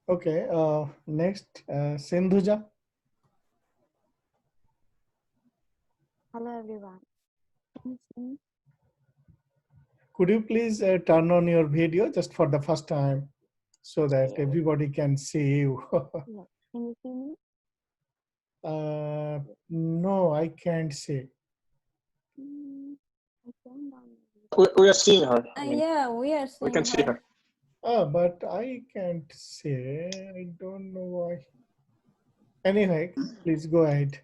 Okay, next, Sindhuja. Hello everyone. Can you see me? Could you please turn on your video just for the first time so that Yes. everybody can see you? Yes. Can you see me? No, I can't see. I turned on. We are seeing her. Yeah, we are We seeing can see her. her. Oh, but I can't see. I don't know why. Anyway, please go ahead.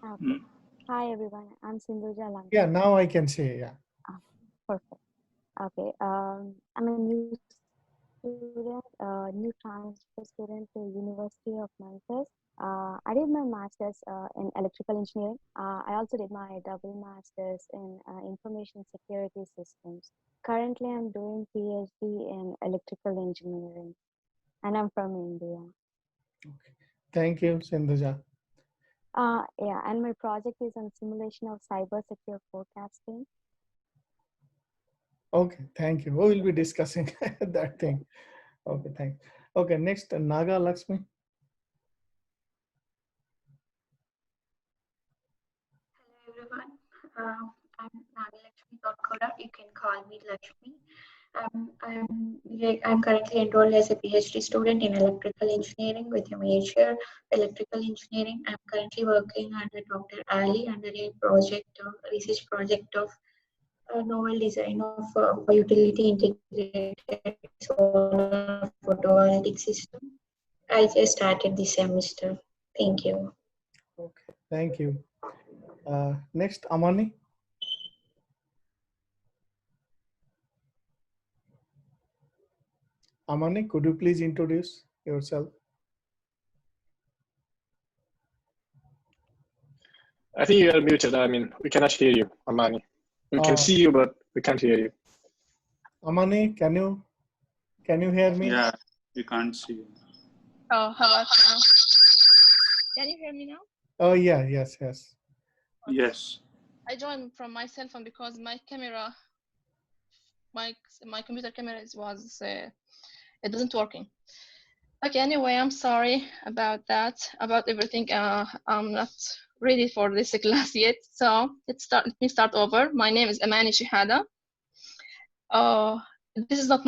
Okay. Hi everyone. I'm Sindhuja Lanka. Yeah, now I can see. Yeah. Perfect. Okay. I'm a new student, new transfer student to University of Memphis. I did my master's in electrical engineering. I also did my double master's in information security systems. Currently, I'm doing PhD in electrical engineering, and I'm from India. Okay. Thank you, Sindhuja. Yeah, and my project is on simulation of cyber secure forecasting. Okay, thank you. We will be discussing that thing. Okay, thanks. Okay, next, Naga Lakshmi. Hello everyone. I'm Nagalakshmi Todkoda. You can call me Lakshmi. I'm currently enrolled as a PhD student in electrical engineering with a major electrical engineering. I'm currently working under Dr. Ali under a research project of a novel design of for utility integrated solar photovoltaic system. I just started this semester. Thank you. Okay, thank you. Next, Amani. Amani, could you please introduce yourself? I think you are muted. We cannot hear you, Amani. We can see you, but we can't hear you. Amani, can you hear me? Yeah, we can't see you. Oh, how about now? Can you hear me now? Oh, yeah, yes. Yes. I joined from my cell phone because my camera, my computer camera it doesn't working. Okay, anyway, I'm sorry about that, about everything. I'm not ready for this class yet, so let me start over. My name is Amani Shihada. This is not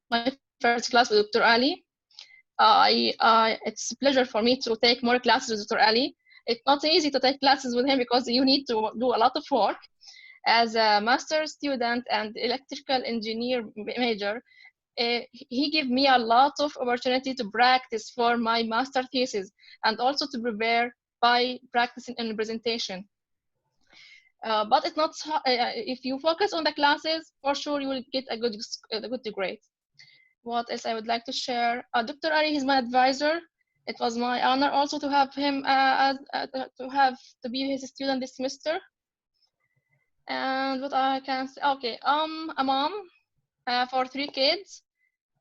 my first class with Dr. Ali. It's a pleasure for me to take more classes with Dr. Ali. It's not easy to take classes with him because you need to do a lot of work. As a master's student and electrical engineer major, he gave me a lot of opportunity to practice for my master thesis and also to prepare by practicing in presentation. But it's not, if you focus on the classes, for sure you will get a good grade. What else I would like to share? Dr. Ali is my advisor. It was my honor also to have him to be his student this semester. And what I can say, okay, I'm a mom for 3 kids.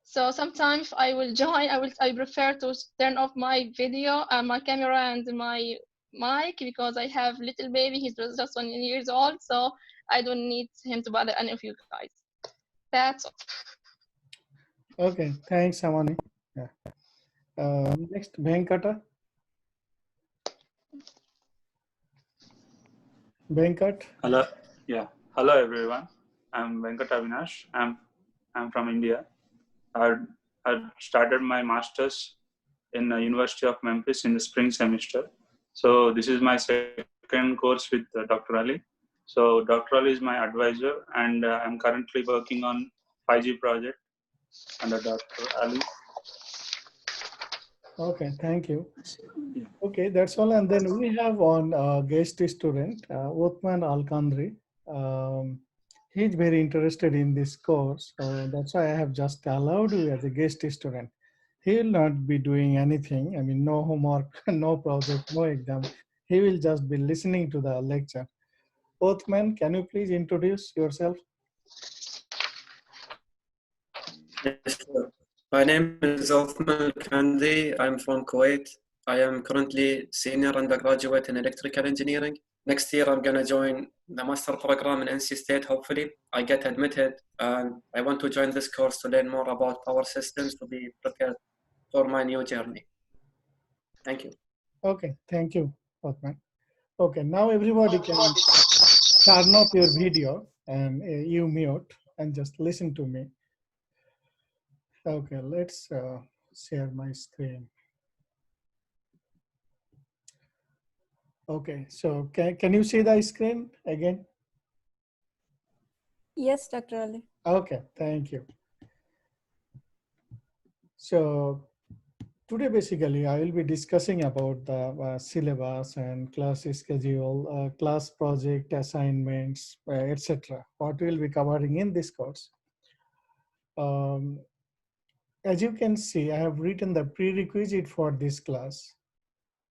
So sometimes I will join. I prefer to turn off my video and my camera and my mic because I have little baby. He's just 1 year old, so I don't need him to bother any of you guys. That's all. Okay, thanks, Amani. Yeah. Next, Venkata. Venkat. Hello. Yeah. Hello everyone. I'm Venkat Avinash. I'm from India. I started my masters in the University of Memphis in the spring semester. So this is my second course with Dr. Ali. So Dr. Ali is my advisor, and I'm currently working on 5G project under Dr. Ali. Okay, thank you. Okay, that's all. And then we have one guest student, Othman Al-Kandri. He's very interested in this course, so that's why I have just allowed you as a guest student. He will not be doing anything. I mean, no homework, no project, no exam. He will just be listening to the lecture. Othman, can you please introduce yourself? Yes, sir. My name is Othman Kandi. I'm from Kuwait. I am currently senior undergraduate in electrical engineering. next year I'm gonna join the master program in NC State. Hopefully, I get admitted, and I want to join this course to learn more about power systems to be prepared for my new journey. Thank you. Okay, thank you, Othman. Okay, now everybody can turn off your video and you mute and just listen to me. Okay, let's share my screen. Okay, so can you see the screen again? Yes, Dr. Ali. Okay, thank you. So today, basically, I will be discussing about the syllabus and class schedule, class project assignments, etc. What we'll be covering in this course. As you can see, I have written the prerequisite for this class,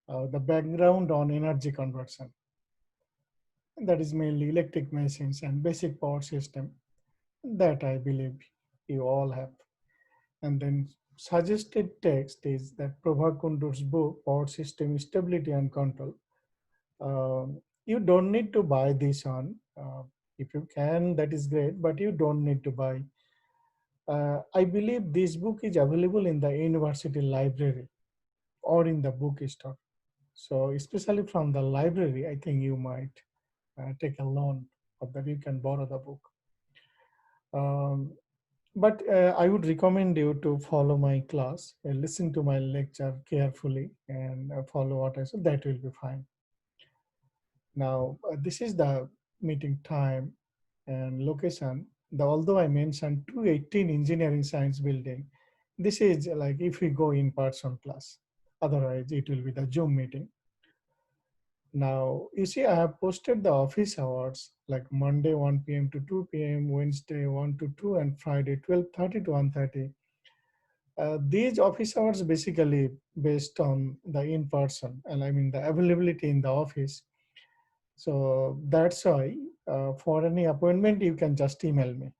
the background on energy conversion. And that is mainly electric machines and basic power system that I believe you all have. And then suggested text is that Prabha Kundur's book, Power System Stability and Control. You don't need to buy this on. If you can, that is great, but you don't need to buy. I believe this book is available in the university library or in the bookstore. So especially from the library, I think you might take a loan or that you can borrow the book. But I would recommend you to follow my class, listen to my lecture carefully and follow what I said, that will be fine. Now, this is the meeting time and location. Although I mentioned 218 engineering science building, this is like if we go in person class, otherwise it will be the Zoom meeting. Now, you see, I have posted the office hours like Monday 1 p.m. to 2 p.m., Wednesday 1 to 2, and Friday 12:30 to 1:30. These office hours basically based on the in-person, and I mean the availability in the office. So that's why for any appointment, you can just email me.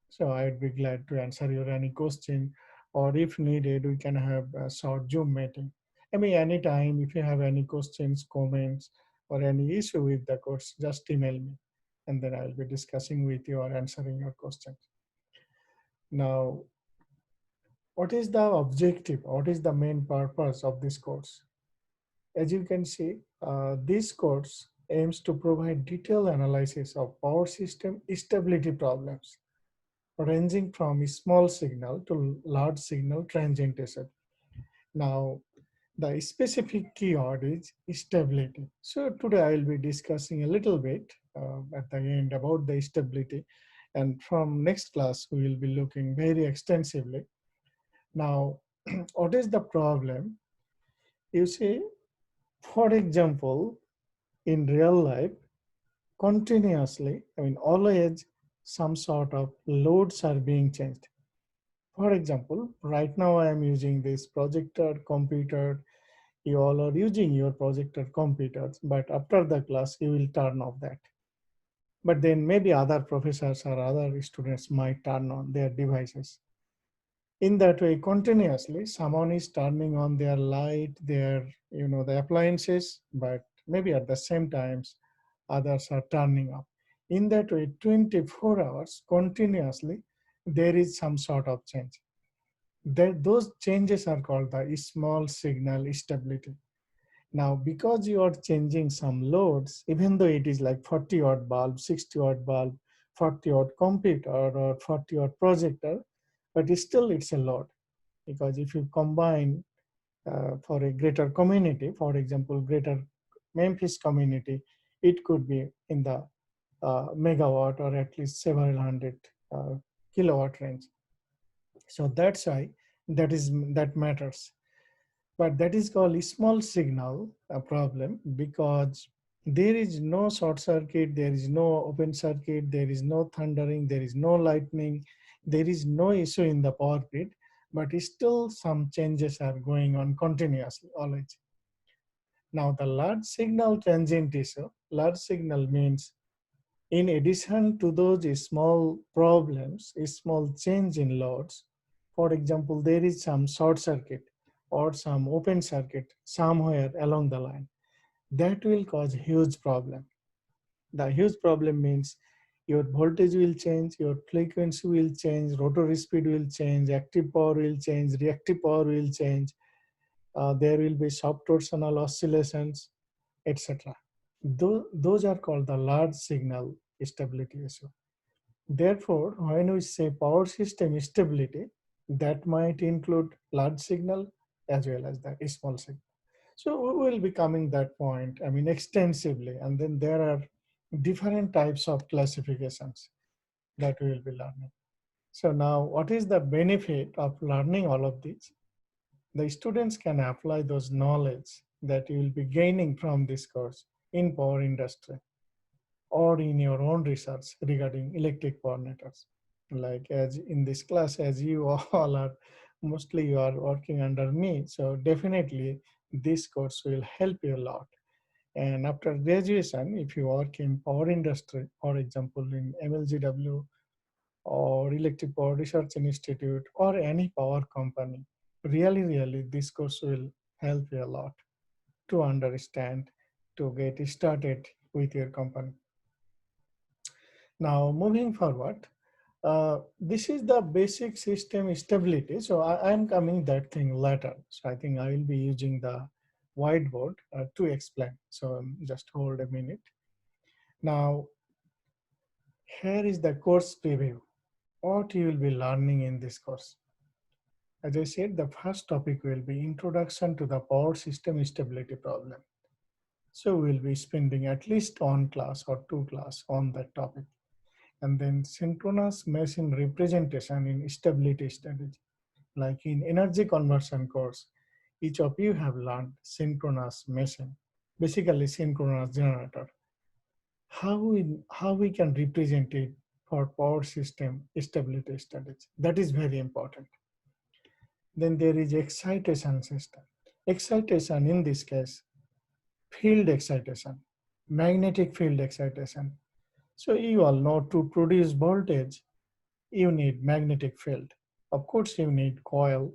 So I'd be glad to answer your any question, or if needed, we can have a short Zoom meeting. I mean, anytime if you have any questions, comments, or any issue with the course, just email me, and then I'll be discussing with you or answering your questions. Now, what is the objective? What is the main purpose of this course? As you can see, this course aims to provide detailed analysis of power system stability problems, ranging from small signal to large signal transientation. Now, the specific keyword is stability. So today I will be discussing a little bit at the end about the stability. And from next class, we will be looking very extensively. Now, what is the problem? You see, for example, in real life, continuously, I mean, always some sort of loads are being changed. For example, right now I am using this projector computer. You all are using your projector computers, but after the class, you will turn off that. But then maybe other professors or other students might turn on their devices. In that way, continuously, someone is turning on their light, their, the appliances, but maybe at the same times, others are turning off. In that way, 24 hours continuously, there is some sort of change. Those changes are called the small signal stability. Now, because you are changing some loads, even though it is like 40 watt bulb, 60 watt bulb, 40 watt computer or 40 watt projector, but still it's a load. Because if you combine for a greater community, for example, greater Memphis community, it could be in the megawatt or at least several hundred kilowatt range. So that's why that matters. But that is called a small signal problem because there is no short circuit, there is no open circuit, there is no thundering, there is no lightning, there is no issue in the power grid, but still some changes are going on continuously always. Now the large signal transient issue, large signal means in addition to those small problems, a small change in loads, for example, there is some short circuit or some open circuit somewhere along the line, that will cause huge problem. The huge problem means your voltage will change, your frequency will change, rotary speed will change, active power will change, reactive power will change. There will be soft torsional oscillations, etc. Those are called the large signal stability issue. Therefore, when we say power system stability, that might include large signal as well as the small signal. So we will be coming that point, I mean, extensively. And then there are different types of classifications that we will be learning. So now, what is the benefit of learning all of these? The students can apply those knowledge that you will be gaining from this course in power industry or in your own research regarding electric power networks. Like as in this class, as you all are, mostly you are working under me. So definitely this course will help you a lot. And after graduation, if you work in power industry, for example, in MLGW or Electric Power Research Institute or any power company, really, this course will help you a lot to understand, to get started with your company. Now, moving forward, this is the basic system stability. So I am coming that thing later. So I think I will be using the whiteboard to explain. So just hold a minute. Now, here is the course preview. What you will be learning in this course. As I said, the first topic will be Introduction to the Power System Stability Problem. So we'll be spending at least one class or two classes on that topic. And then synchronous machine representation in stability strategy. Like in energy conversion course, each of you have learned synchronous machine, basically synchronous generator. How we can represent it for power system stability strategy. That is very important. Then there is excitation system. Excitation in this case, field excitation, magnetic field excitation. So you all know to produce voltage, you need magnetic field. Of course, you need coil,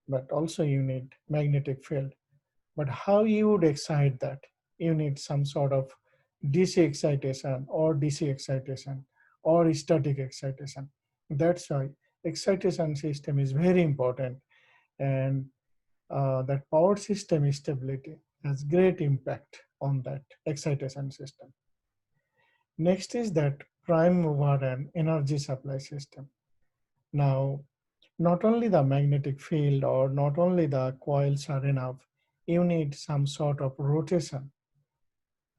but also you need magnetic field. But how you would excite that? You need some sort of DC excitation or DC excitation or static excitation. That's why excitation system is very important, and that power system stability has great impact on that excitation system. Next is that prime mover and energy supply system. Now, not only the magnetic field or not only the coils are enough, you need some sort of rotation.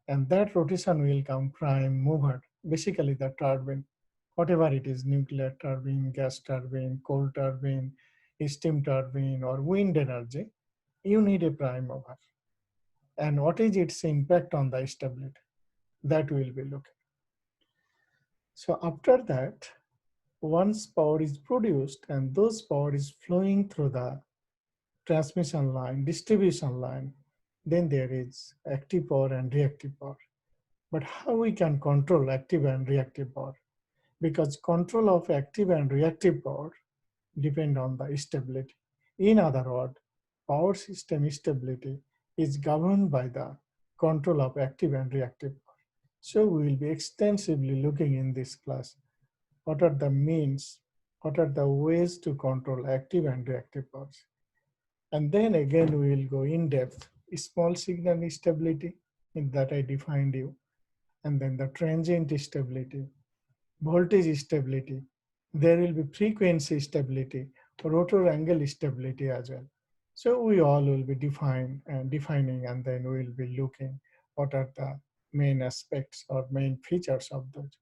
And that rotation will come prime mover, basically the turbine, whatever it is, nuclear turbine, gas turbine, coal turbine, steam turbine, or wind energy, you need a prime mover. And what is its impact on the stability? That will be looking. So after that, once power is produced and those power is flowing through the transmission line, distribution line, then there is active power and reactive power. But how we can control active and reactive power? Because control of active and reactive power depend on the stability. In other words, power system stability is governed by the control of active and reactive power. So we will be extensively looking in this class what are the means, what are the ways to control active and reactive powers. And then again, we will go in depth, small signal stability that I defined you, and then the transient stability, voltage stability, there will be frequency stability, rotor angle stability as well. So we all will be defining, and then we will be looking what are the main aspects or main features of those.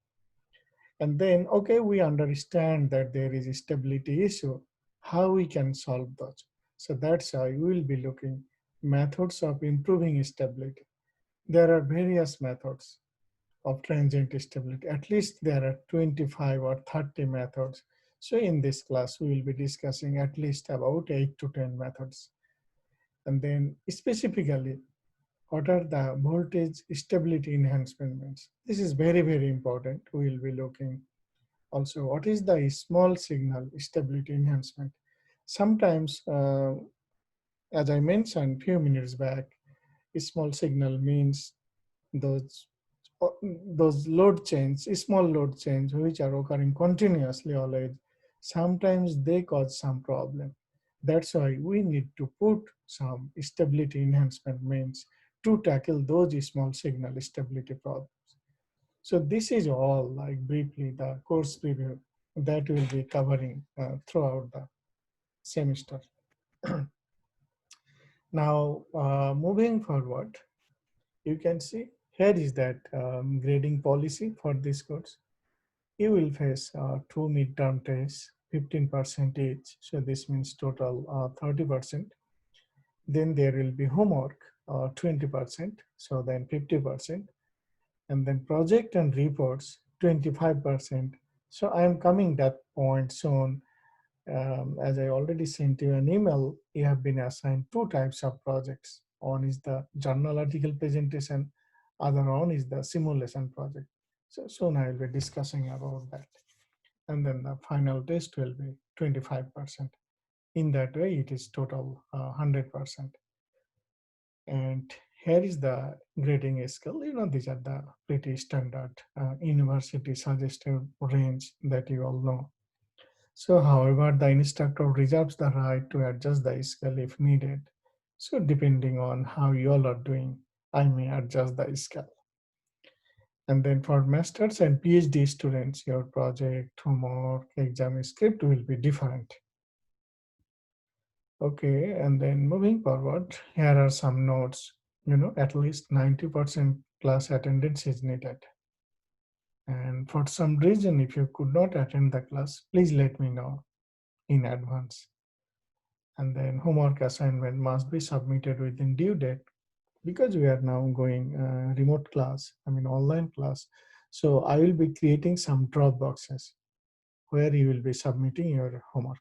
And then, okay, we understand that there is a stability issue, how we can solve those. So that's how we will be looking methods of improving stability. There are various methods of transient stability. At least there are 25 or 30 methods. So in this class, we will be discussing at least about 8 to 10 methods. And then specifically, what are the voltage stability enhancements? This is very, very important. We will be looking also what is the small signal stability enhancement. Sometimes, as I mentioned a few minutes back, small signal means those those load chains, small load chains, which are occurring continuously always, sometimes they cause some problem. That's why we need to put some stability enhancement means to tackle those small signal stability problems. So this is all like briefly the course preview that we'll be covering throughout the semester. Now, moving forward, you can see here is that grading policy for this course. You will face 2 midterm tests, 15% each. So this means total 30%. Then there will be homework, 20%. So then 50%. And then project and reports, 25%. So I am coming that point soon. As I already sent you an email, you have been assigned 2 types of projects. One is the journal article presentation, other one is the simulation project. So soon I will be discussing about that. And then the final test will be 25%. In that way, it is total 100%. And here is the grading scale. These are the pretty standard university suggested range that you all know. So, however, the instructor reserves the right to adjust the scale if needed. So, depending on how you all are doing, I may adjust the scale. And then for masters and PhD students, your project, homework, exam script will be different. Okay, and then moving forward, here are some notes. At least 90% class attendance is needed. And for some reason, if you could not attend the class, please let me know in advance. And then homework assignment must be submitted within due date because we are now going remote class, online class. So I will be creating some drop boxes where you will be submitting your homework.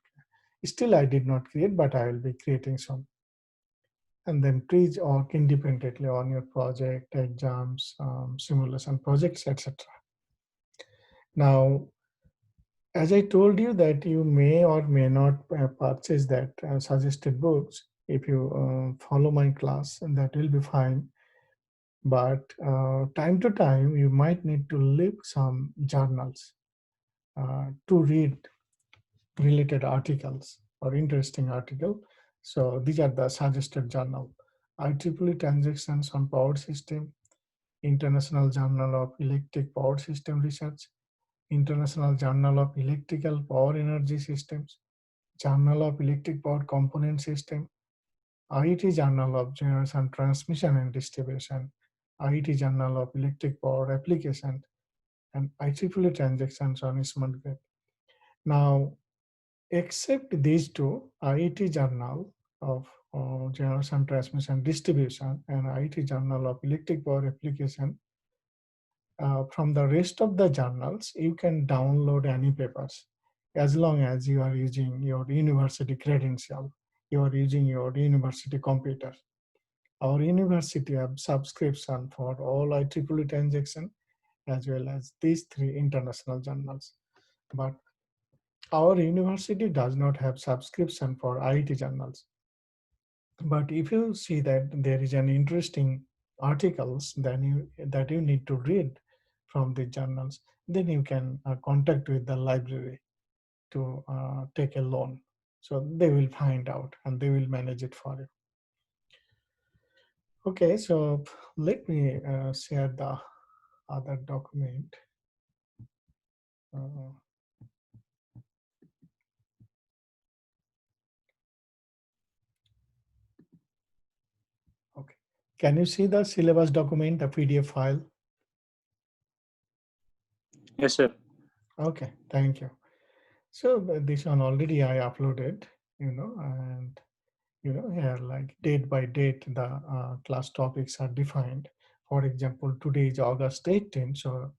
Still, I did not create, but I will be creating some. And then please work independently on your project, exams, simulation projects, etc. Now, as I told you that you may or may not purchase that suggested books. If you follow my class, and that will be fine. But time to time, you might need to leave some journals to read related articles or interesting article. So these are the suggested journal. IEEE Transactions on Power System, International Journal of Electric Power System Research, International Journal of Electrical Power Energy Systems, Journal of Electric Power Component System, IET Journal of Generation Transmission and Distribution, IET Journal of Electric Power Application, and IEEE Transactions on Smart Grid. Now, except these two, IET Journal of Generation Transmission Distribution and IET Journal of Electric Power Application, from the rest of the journals, you can download any papers as long as you are using your university credential, you are using your university computer. Our university have subscription for all IEEE transaction as well as these 3 international journals. But our university does not have subscription for IET journals. But if you see that there is an interesting articles that you need to read from the journals, then you can contact with the library to take a loan. So they will find out and they will manage it for you. Okay, so let me share the other document. Okay, can you see the syllabus document, the PDF file? Yes, sir. Okay, thank you. So this one already I uploaded, and here like date by date the class topics are defined. For example, today is August 18, so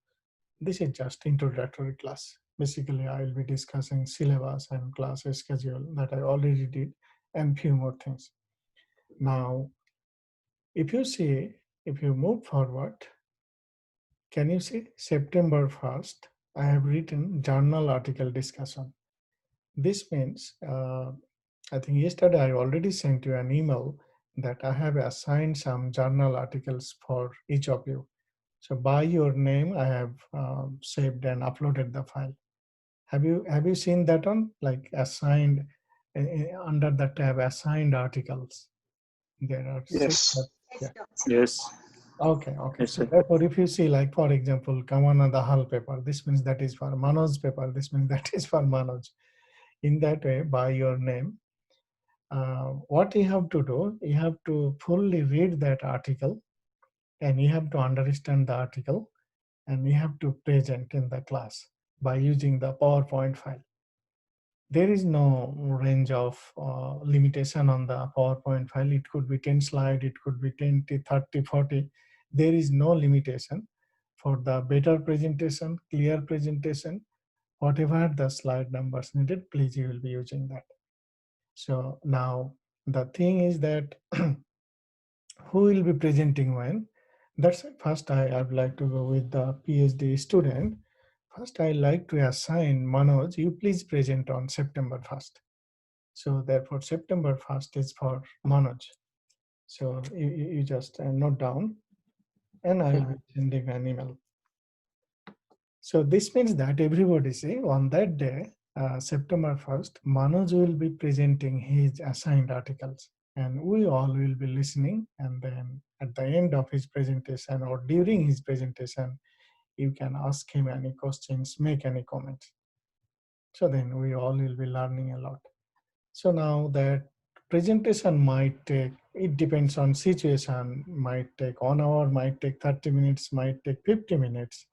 this is just introductory class. Basically, I will be discussing syllabus and class schedule that I already did and few more things. Now, if you move forward, can you see September 1st, I have written journal article discussion. This means, I think yesterday I already sent you an email that I have assigned some journal articles for each of you. So by your name, I have saved and uploaded the file. Have you seen that one? Like assigned under the tab assigned articles. There are six. Yes. Yeah. Yes. Okay. Yes, So sir. therefore, if you see, like for example, Kamana the Hal paper, this means that is for Manoj's paper. This means that is for Manoj. In that way, by your name, what you have to do, you have to fully read that article, and you have to understand the article, and you have to present in the class by using the PowerPoint file. There is no range of limitation on the PowerPoint file. It could be 10 slides, it could be 20, 30, 40. There is no limitation. For the better presentation, clear presentation, whatever the slide numbers needed, please you will be using that. So now the thing is that who will be presenting when? That's first I would like to go with the PhD student. First, I like to assign Manoj, you please present on September 1st. So therefore, September 1st is for Manoj. So you just note down, and I will be sending an email. So this means that everybody say on that day, September 1st, Manoj will be presenting his assigned articles, and we all will be listening. And then at the end of his presentation or during his presentation, you can ask him any questions, make any comments. So then we all will be learning a lot. So now that presentation might take, it depends on situation, might take 1 hour, might take 30 minutes, might take 50 minutes.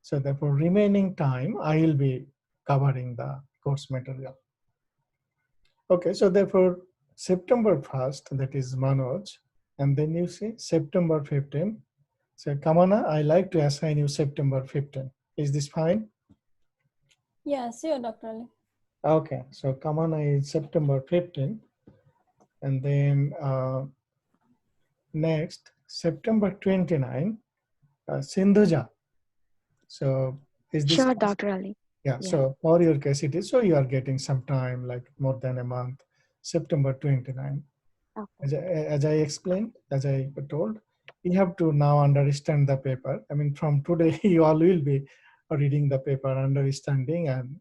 So therefore remaining time, I will be covering the course material. Okay, so therefore September 1st, that is Manoj, and then you see September 15th. So Kamana, I like to assign you September 15th. Is this fine? Yeah, sure, Dr. Ali. Okay, so Kamana is September 15th. And then next, September 29, Sindhuja. So is this? Sure, Dr. Ali. Yeah, so for your case it is, so you are getting some time, like more than a month, September 29. Okay. As I explained, as I told, you have to now understand the paper. I mean, from today, you all will be reading the paper, understanding, and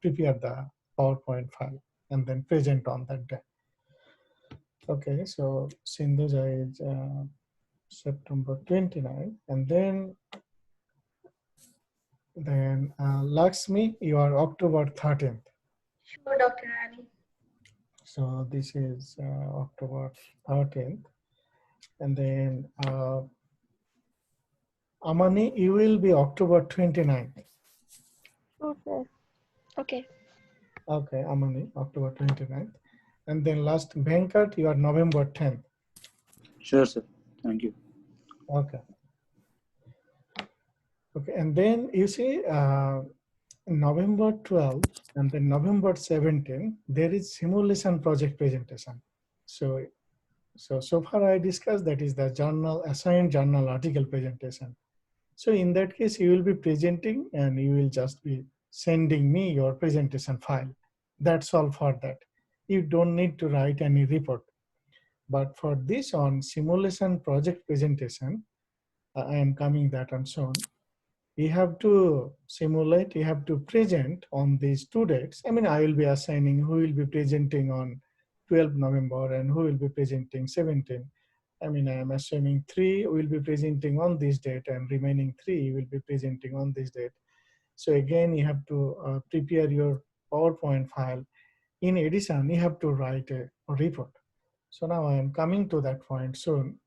prepare the PowerPoint file, and then present on that day. Okay, so Sindhuja is September 29, and then Lakshmi, you are October 13th. Sure, Dr. Ali. So this is October 13th, and then Amani, you will be October 29th. Okay. Okay. Okay, Amani, October 29th, and then last Venkat, you are November 10th. Sure, sir. Thank you. Okay. Okay, and then you see November 12th and then November 17th, there is simulation project presentation. So far I discussed that is the journal, assigned journal article presentation. So in that case, you will be presenting and you will just be sending me your presentation file. That's all for that. You don't need to write any report. But for this on simulation project presentation, I am coming that on soon. You have to simulate, you have to present on these 2 dates. I mean, I will be assigning who will be presenting on 12th November and who will be presenting 17th. I mean, I am assuming 3 will be presenting on this date and remaining 3 will be presenting on this date. So again, you have to prepare your PowerPoint file. In addition, you have to write a report. So now I am coming to that point soon.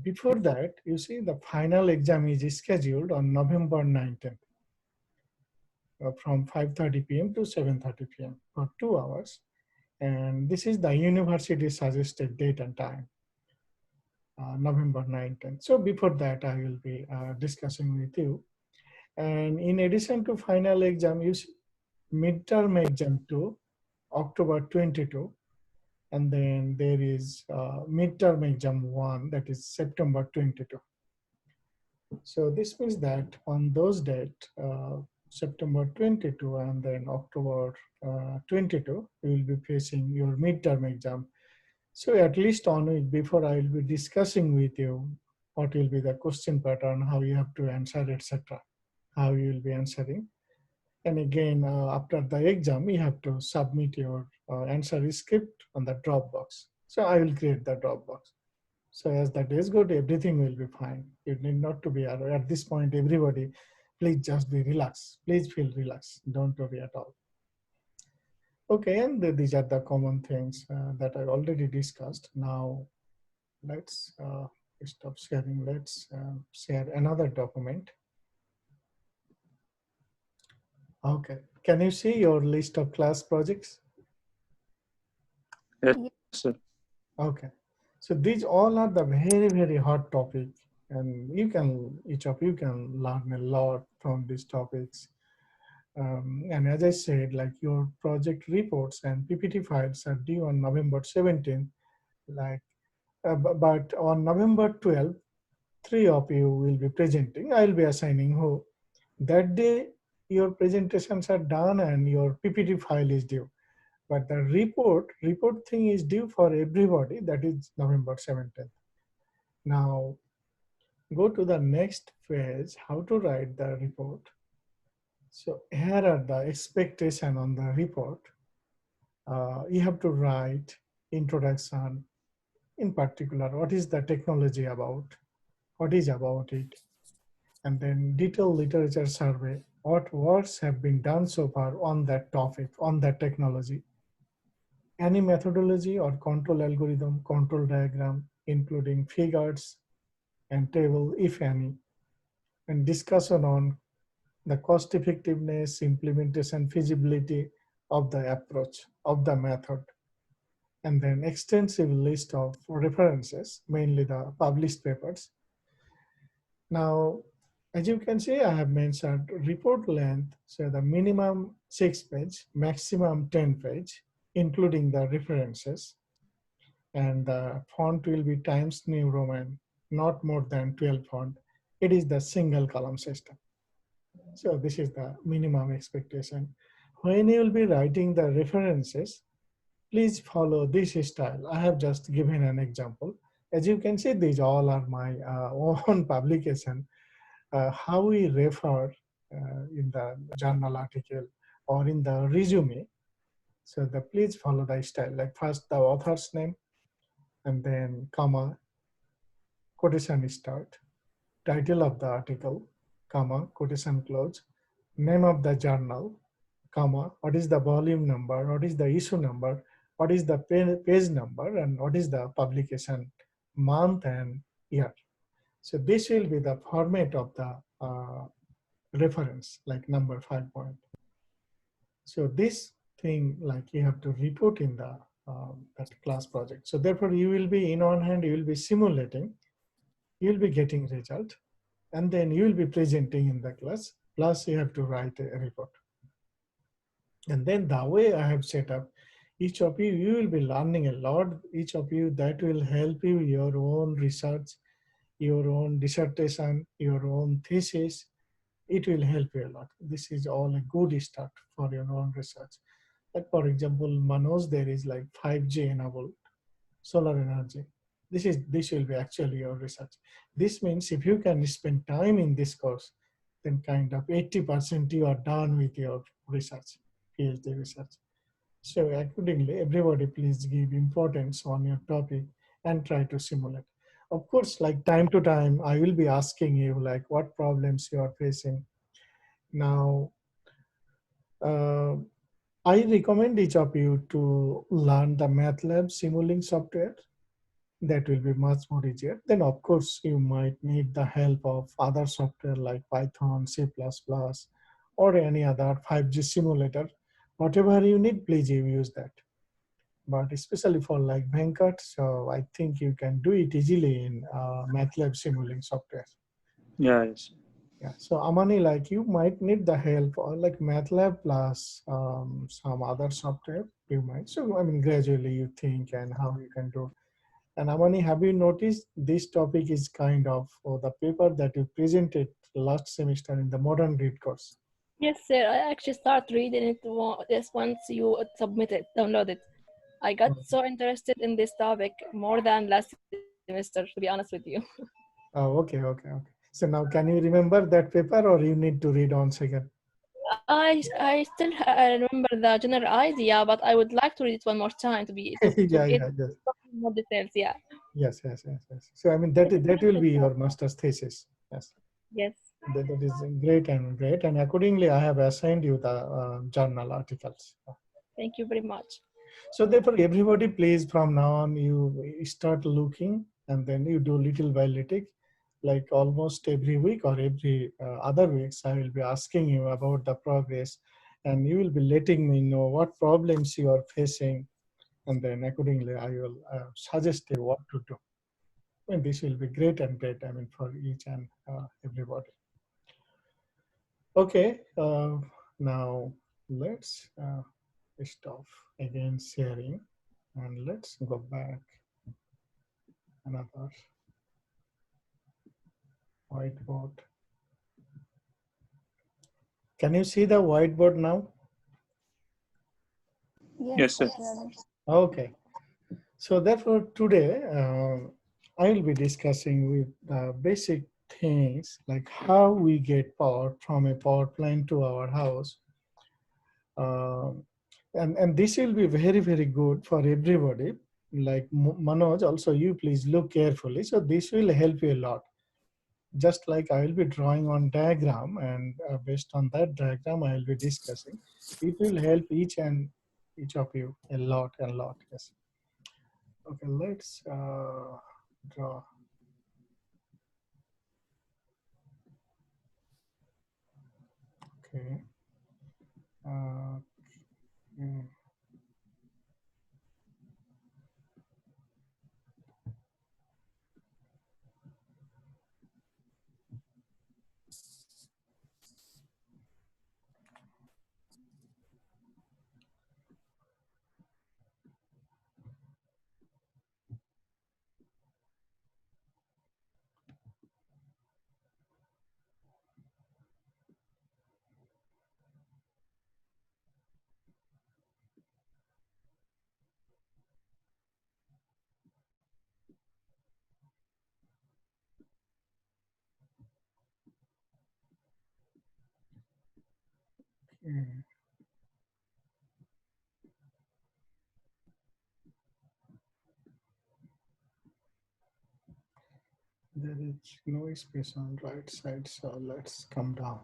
Before that, you see the final exam is scheduled on November 19th from 5:30 p.m. to 7:30 p.m. for 2 hours. And this is the university suggested date and time, November 19th. So before that, I will be discussing with you. And in addition to final exam, you see midterm exam 2, October 22. And then there is midterm exam 1, that is September 22. So this means that on those dates, September 22 and then October 22, you will be facing your midterm exam. So at least on it, before I will be discussing with you what will be the question pattern, how you have to answer, etc. How you will be answering. And again, after the exam, you have to submit your answer script on the Dropbox. So I will create the Dropbox. So as the days go, everything will be fine. You need not to be at this point, everybody, please just be relaxed. Please feel relaxed. Don't worry at all. Okay, and these are the common things that I already discussed. Now, let's stop sharing. Let's share another document. Okay, can you see your list of class projects? Yes, sir. Okay, so these all are the very, very hot topic, and you can, each of you can learn a lot from these topics. And as I said, like your project reports and PPT files are due on November 17th, like, but on November 12th, 3 of you will be presenting. I will be assigning who. That day, your presentations are done and your PPT file is due. But the report thing is due for everybody, that is November 17th. Now, go to the next page, how to write the report. So here are the expectation on the report. You have to write introduction, in particular, what is the technology about, what is about it, and then detailed literature survey, what works have been done so far on that topic, on that technology, any methodology or control algorithm, control diagram, including figures and table, if any, and discussion on the cost effectiveness, implementation, feasibility of the approach, of the method, and then extensive list of references, mainly the published papers. Now, as you can see, I have mentioned report length, so the minimum 6 page, maximum 10 page, including the references, and the font will be Times New Roman, not more than 12 font. It is the single column system. So this is the minimum expectation. When you will be writing the references, please follow this style. I have just given an example. As you can see, these all are my own publication. How we refer in the journal article or in the resume. So please follow the style, like first the author's name, and then comma, quotation start, title of the article, comma, quotation close, name of the journal, comma, what is the volume number, what is the issue number, what is the page number, and what is the publication month and year. So this will be the format of the reference, like number 5 point. So this thing, like you have to report in the that class project. So therefore you will be, in one hand, you will be simulating, you will be getting result, and then you will be presenting in the class, plus you have to write a report. And then the way I have set up, each of you, you will be learning a lot, each of you, that will help you your own research, your own dissertation, your own thesis. It will help you a lot. This is all a good start for your own research. Like for example, Manoj, there is like 5G enabled solar energy. This will be actually your research. This means if you can spend time in this course, then kind of 80% you are done with your research, PhD research. So accordingly, everybody please give importance on your topic and try to simulate. Of course, like time to time, I will be asking you like what problems you are facing. Now, I recommend each of you to learn the MATLAB Simulink software. That will be much more easier. Then of course, you might need the help of other software like Python, C++, or any other 5G simulator. Whatever you need, please you use that. But especially for like Venkat, so I think you can do it easily in MATLAB Simulink software. Yeah, yes. Yeah, so Amani, like you might need the help or like MATLAB plus some other software you might. So I mean, gradually you think and how you can do. And Amani, have you noticed this topic is kind of the paper that you presented last semester in the modern read course? Yes, sir. I actually started reading it just once you submit it, download it. I got so interested in this topic more than last semester, to be honest with you. Oh, okay, okay, okay. So now can you remember that paper or you need to read once again? I still remember the general idea, but I would like to read it one more time to Yeah, get yeah, yes. more details. Yeah. Yes, yes, yes, yes. So I mean that will be your master's thesis. Yes. Yes. That is great and great. And accordingly, I have assigned you the journal articles. Thank you very much. So therefore, everybody, please, from now on, you start looking, and then you do little by little, like almost every week or every other weeks, I will be asking you about the progress, and you will be letting me know what problems you are facing, and then accordingly, I will suggest you what to do. And this will be great and great, I mean, for each and everybody. Okay, now let's stop again sharing, and let's go back another whiteboard. Can you see the whiteboard now? Yes, sir. Dr. Ali. Okay. So therefore today I will be discussing with basic things like how we get power from a power plant to our house. And this will be very, very good for everybody. Like Manoj, also you please look carefully. So this will help you a lot. Just like I will be drawing on diagram, and based on that diagram I will be discussing. It will help each of you a lot and lot. Yes. Okay, let's draw. Okay. Yeah. Okay. There is no space on right side, so let's come down.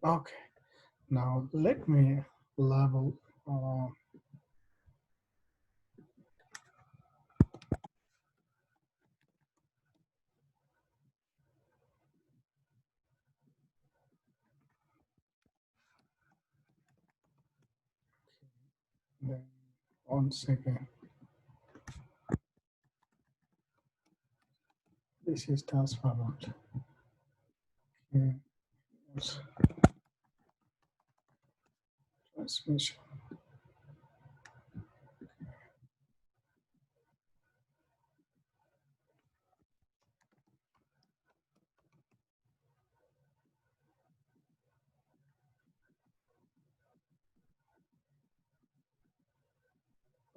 Okay, now let me level. Then once again, this is transformer. Okay. Transmission.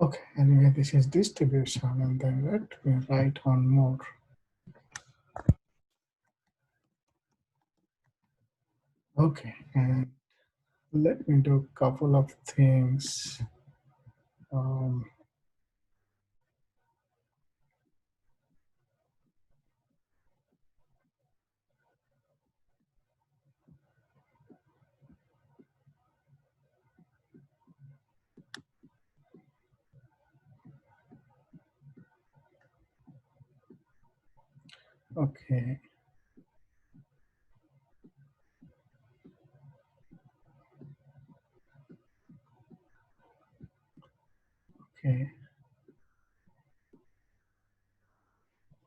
Okay, anyway, this is distribution, and then let me write on more. Okay, and let me do a couple of things. Okay. Okay.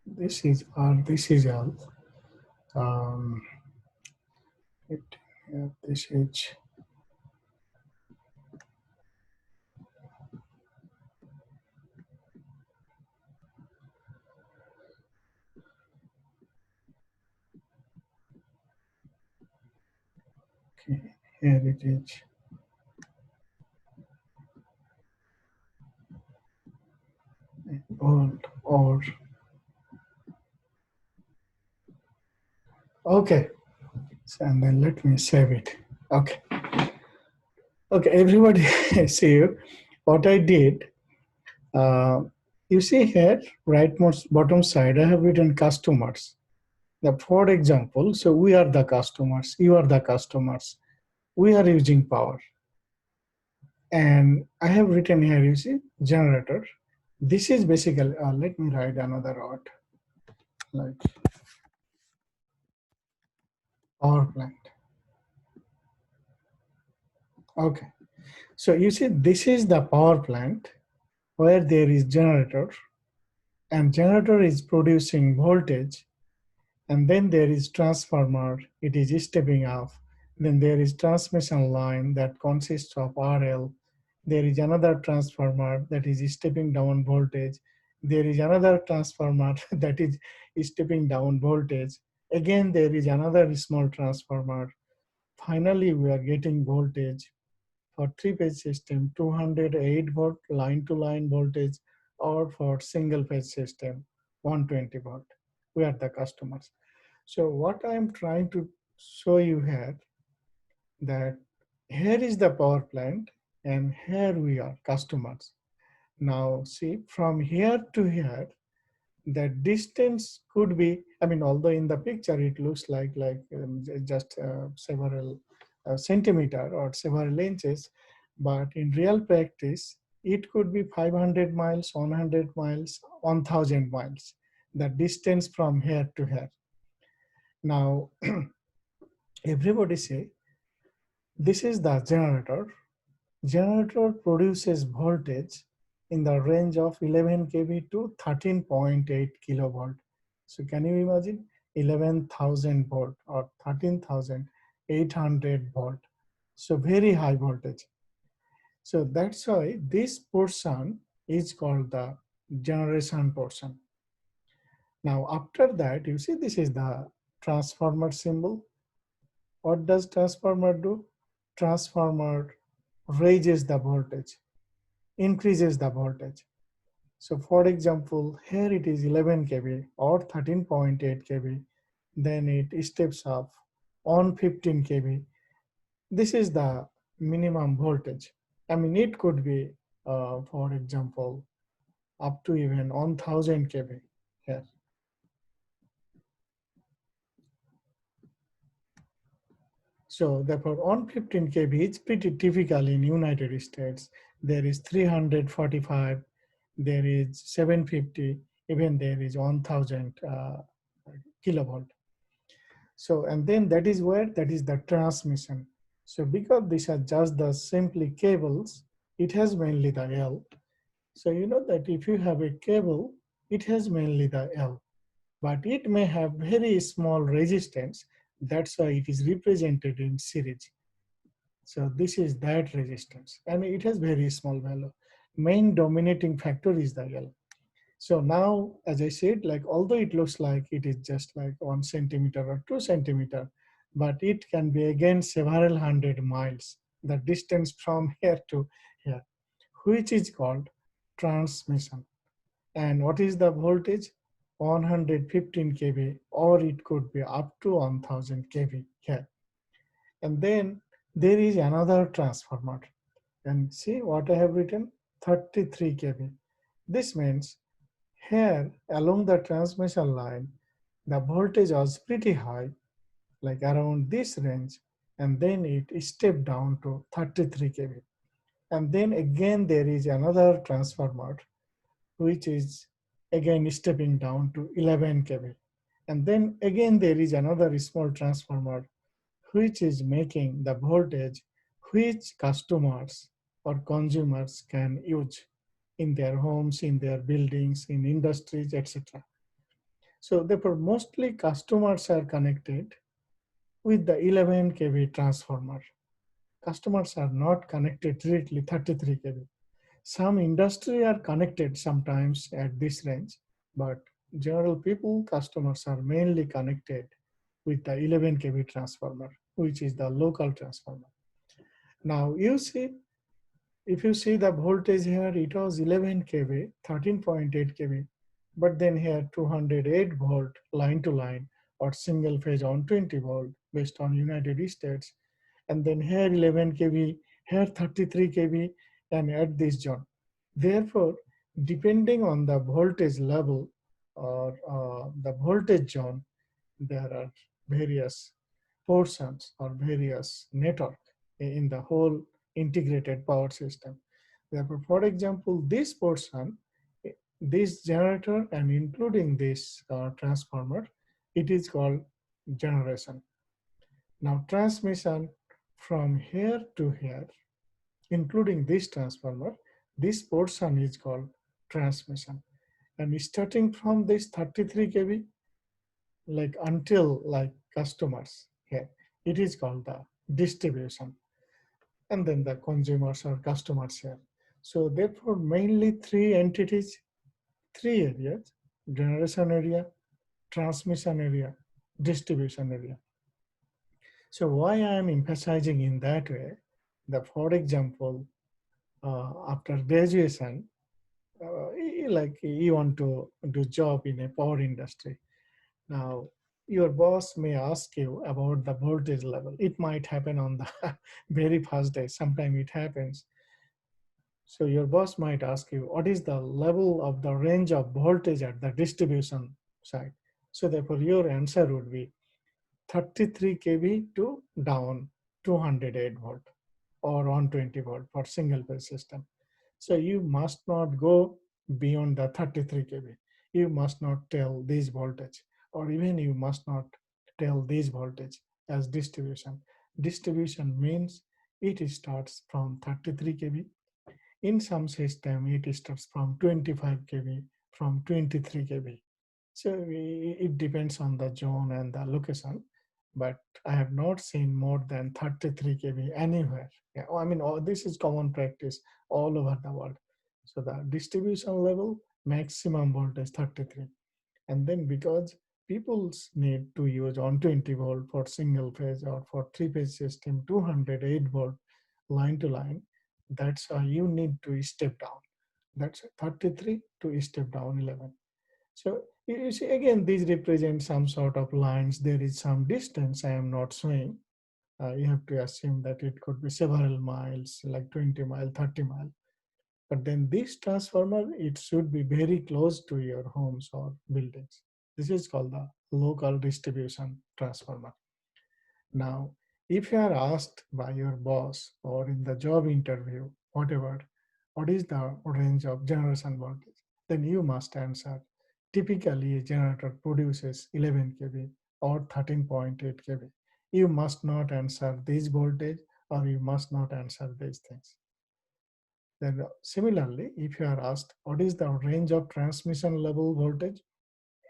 This is all. Um, this is okay. Here it is. Okay, so, and then let me save it. Okay. Okay, everybody see what I did. You see here, rightmost bottom side, I have written customers. Now, for example, so we are the customers, you are the customers. We are using power. And I have written here, you see, generator. This is basically, let me write another word, like power plant. Okay, so you see, this is the power plant where there is generator, and generator is producing voltage, and then there is transformer, it is stepping up. Then there is transmission line that consists of RL. There is another transformer that is stepping down voltage. There is another transformer that is stepping down voltage. Again, there is another small transformer. Finally, we are getting voltage for three-phase system, 208 volt line-to-line voltage, or for single-phase system, 120 volt. We are the customers. So what I'm trying to show you here, that here is the power plant and here we are customers. Now see, from here to here, the distance could be, I mean, although in the picture it looks like just several centimeter or several inches, but in real practice, it could be 500 miles, 100 miles, 1000 miles, the distance from here to here. Now, everybody say, this is the generator. Generator produces voltage in the range of 11 kV to 13.8 kilovolt. So can you imagine 11,000 volt or 13,800 volt? So very high voltage. So that's why this portion is called the generation portion. Now after that, you see this is the transformer symbol. What does transformer do? Transformer raises the voltage, increases the voltage. So for example, here it is 11 kV or 13.8 kV. Then it steps up on 15 kV. This is the minimum voltage. I mean, it could be, for example, up to even 1000 kV here. So therefore, on 15 kV, it's pretty typical in United States. There is 345, there is 750, even there is 1000 kilovolt. So, and then that is where, that is the transmission. So because these are just the simply cables, it has mainly the L. So you know that if you have a cable, it has mainly the L, but it may have very small resistance. That's why it is represented in series. So this is that resistance, and it has very small value. Main dominating factor is the L. So now, as I said, like although it looks like it is just like 1 centimeter or 2 centimeter, but it can be again several hundred miles, the distance from here to here, which is called transmission. And what is the voltage? 115 kV, or it could be up to 1000 kV here. And then there is another transformer. And see what I have written? 33 kV. This means here along the transmission line, the voltage was pretty high, like around this range, and then it stepped down to 33 kV. And then again there is another transformer, which is again stepping down to 11 kV. And then again there is another small transformer, which is making the voltage which customers or consumers can use in their homes, in their buildings, in industries, etc. So therefore, mostly customers are connected with the 11 kV transformer. Customers are not connected directly 33 kV. Some industry are connected sometimes at this range, but general people, customers are mainly connected with the 11 kV transformer, which is the local transformer. Now you see, if you see the voltage here, it was 11 kV, 13.8 kV, but then here 208 volt line to line, or single phase on 20 volt based on United States. And then here 11 kV, here 33 kV, and at this zone. Therefore, depending on the voltage level or the voltage zone, there are various portions or various network in the whole integrated power system. Therefore, for example, this portion, this generator and including this transformer, it is called generation. Now transmission from here to here, including this transformer, this portion is called transmission. And starting from this 33 kV, like until like customers here, it is called the distribution. And then the consumers or customers here. So therefore, mainly three entities, three areas: generation area, transmission area, distribution area. So why I am emphasizing in that way, that for example, after graduation, like you want to do job in a power industry. Now, your boss may ask you about the voltage level. It might happen on the very first day. Sometimes it happens. So your boss might ask you, what is the level of the range of voltage at the distribution side? So therefore, your answer would be 33 kV to down 208 volt or 120 volt for single phase system. So you must not go beyond the 33 kV. You must not tell this voltage, or even you must not tell this voltage as distribution. Distribution means it starts from 33 kV. In some system, it starts from 25 kV, from 23 kV. So it depends on the zone and the location, but I have not seen more than 33 kV anywhere. Yeah, I mean, this is common practice all over the world. So the distribution level, maximum voltage 33. And then because people need to use 120 volt for single phase or for three phase system, 208 volt line to line, that's why you need to step down. That's 33 to step down 11. So you see, again, these represent some sort of lines. There is some distance I am not showing. You have to assume that it could be several miles, like 20 miles, 30 miles. But then this transformer, it should be very close to your homes or buildings. This is called the local distribution transformer. Now, if you are asked by your boss or in the job interview, whatever, what is the range of generation voltage, then you must answer. Typically, a generator produces 11 kV or 13.8 kV. You must not answer this voltage or you must not answer these things. Then similarly, if you are asked what is the range of transmission level voltage,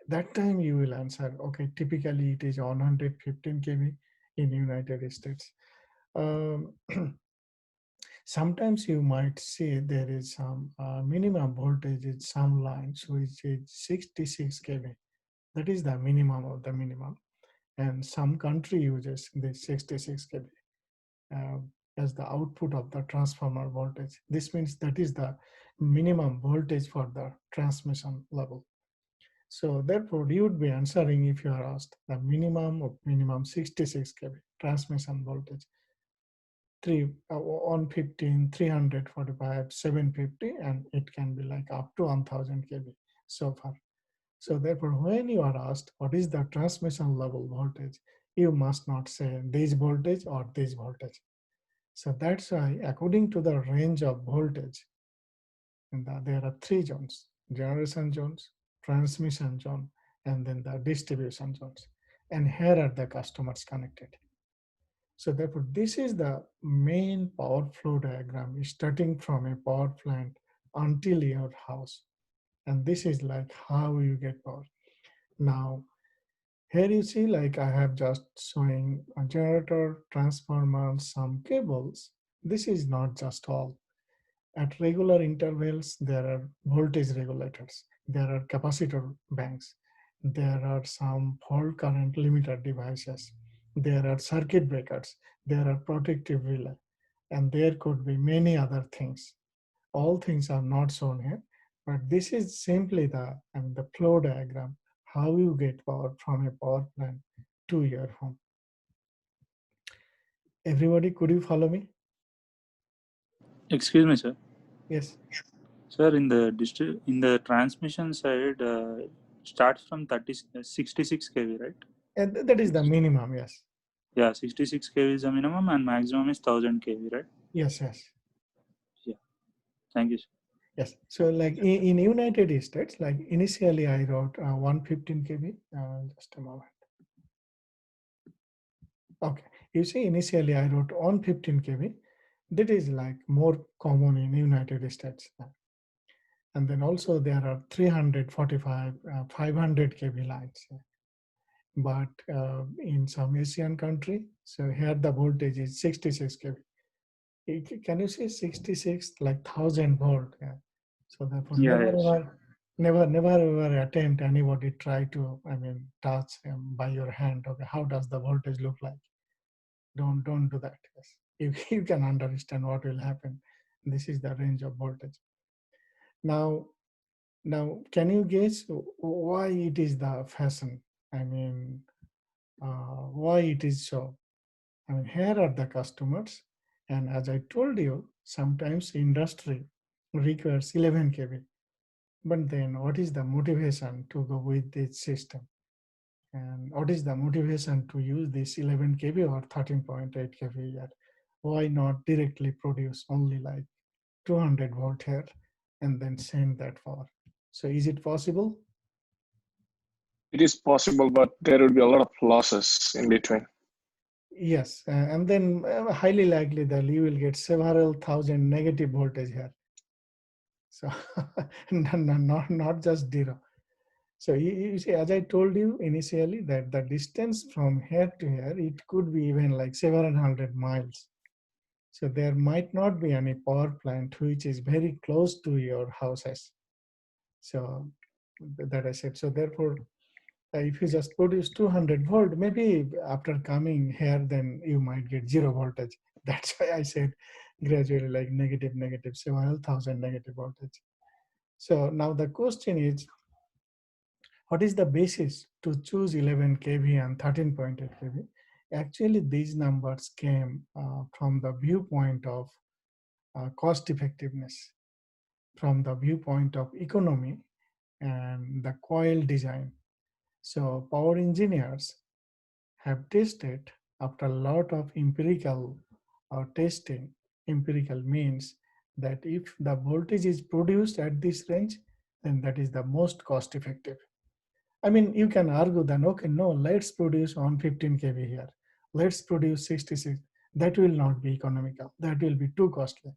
that time you will answer, okay, typically it is 115 kV in United States. Sometimes you might see there is some minimum voltage in some lines, which is 66 kV. That is the minimum of the minimum. And some country uses this 66 kV as the output of the transformer voltage. This means that is the minimum voltage for the transmission level. So therefore, you would be answering, if you are asked, the minimum of minimum 66 kV transmission voltage. 115, 345, 750, and it can be like up to 1000 kV so far. So therefore, when you are asked what is the transmission level voltage, you must not say this voltage or this voltage. So that's why, according to the range of voltage, there are three zones: generation zones, transmission zone, and then the distribution zones. And here are the customers connected. So therefore, this is the main power flow diagram starting from a power plant until your house. And this is like how you get power. Now, here you see, like I have just showing a generator, transformer, some cables. This is not just all. At regular intervals, there are voltage regulators. There are capacitor banks. There are some fault current limiter devices. There are circuit breakers. There are protective relay. And there could be many other things. All things are not shown here, but this is simply the flow diagram, how you get power from a power plant to your home. Everybody, could you follow me? Excuse me, sir. Yes. Sir, in the transmission side, starts from 66 kV, right? And that is the minimum, yes. Yeah, 66 kV is the minimum and maximum is 1000 kV, right? Yes, yes. Yeah. Thank you, sir. Yes. So like in United States, like initially I wrote 115 kV. Just a moment. Okay. You see, initially I wrote 115 kV. That is like more common in United States. And then also there are 345, 500 kV lines. But in some Asian country, so here the voltage is 66 kV. Can you see 66 like 1000 volt? Yeah. So therefore, Yeah, never yes. ever, never ever attempt anybody try to, I mean, touch by your hand. Okay, how does the voltage look like? Don't do that. Yes, you can understand what will happen. This is the range of voltage. Now, can you guess why it is the fashion? I mean, why it is so? I mean, here are the customers, and as I told you, sometimes industry requires 11 kV. But then what is the motivation to go with this system? And what is the motivation to use this 11 kV or 13.8 kV here? Why not directly produce only like 200 volt here and then send that power? So is it possible? It is possible, but there will be a lot of losses in between. Yes, and then highly likely that you will get several thousand negative voltage here. So not just zero. So you see, as I told you initially, that the distance from here to here, it could be even like 700 miles. So there might not be any power plant which is very close to your houses. So that I said. So therefore, if you just produce 200 volt, maybe after coming here, then you might get zero voltage. That's why I said gradually like negative, several thousand negative voltage. So now the question is, what is the basis to choose 11 kV and 13.8 kV? Actually, these numbers came from the viewpoint of cost effectiveness, from the viewpoint of economy and the coil design. So power engineers have tested after a lot of empirical testing. Empirical means that if the voltage is produced at this range, then that is the most cost effective. I mean, you can argue then, okay, no, let's produce on 15 kV here. Let's produce 66. That will not be economical. That will be too costly.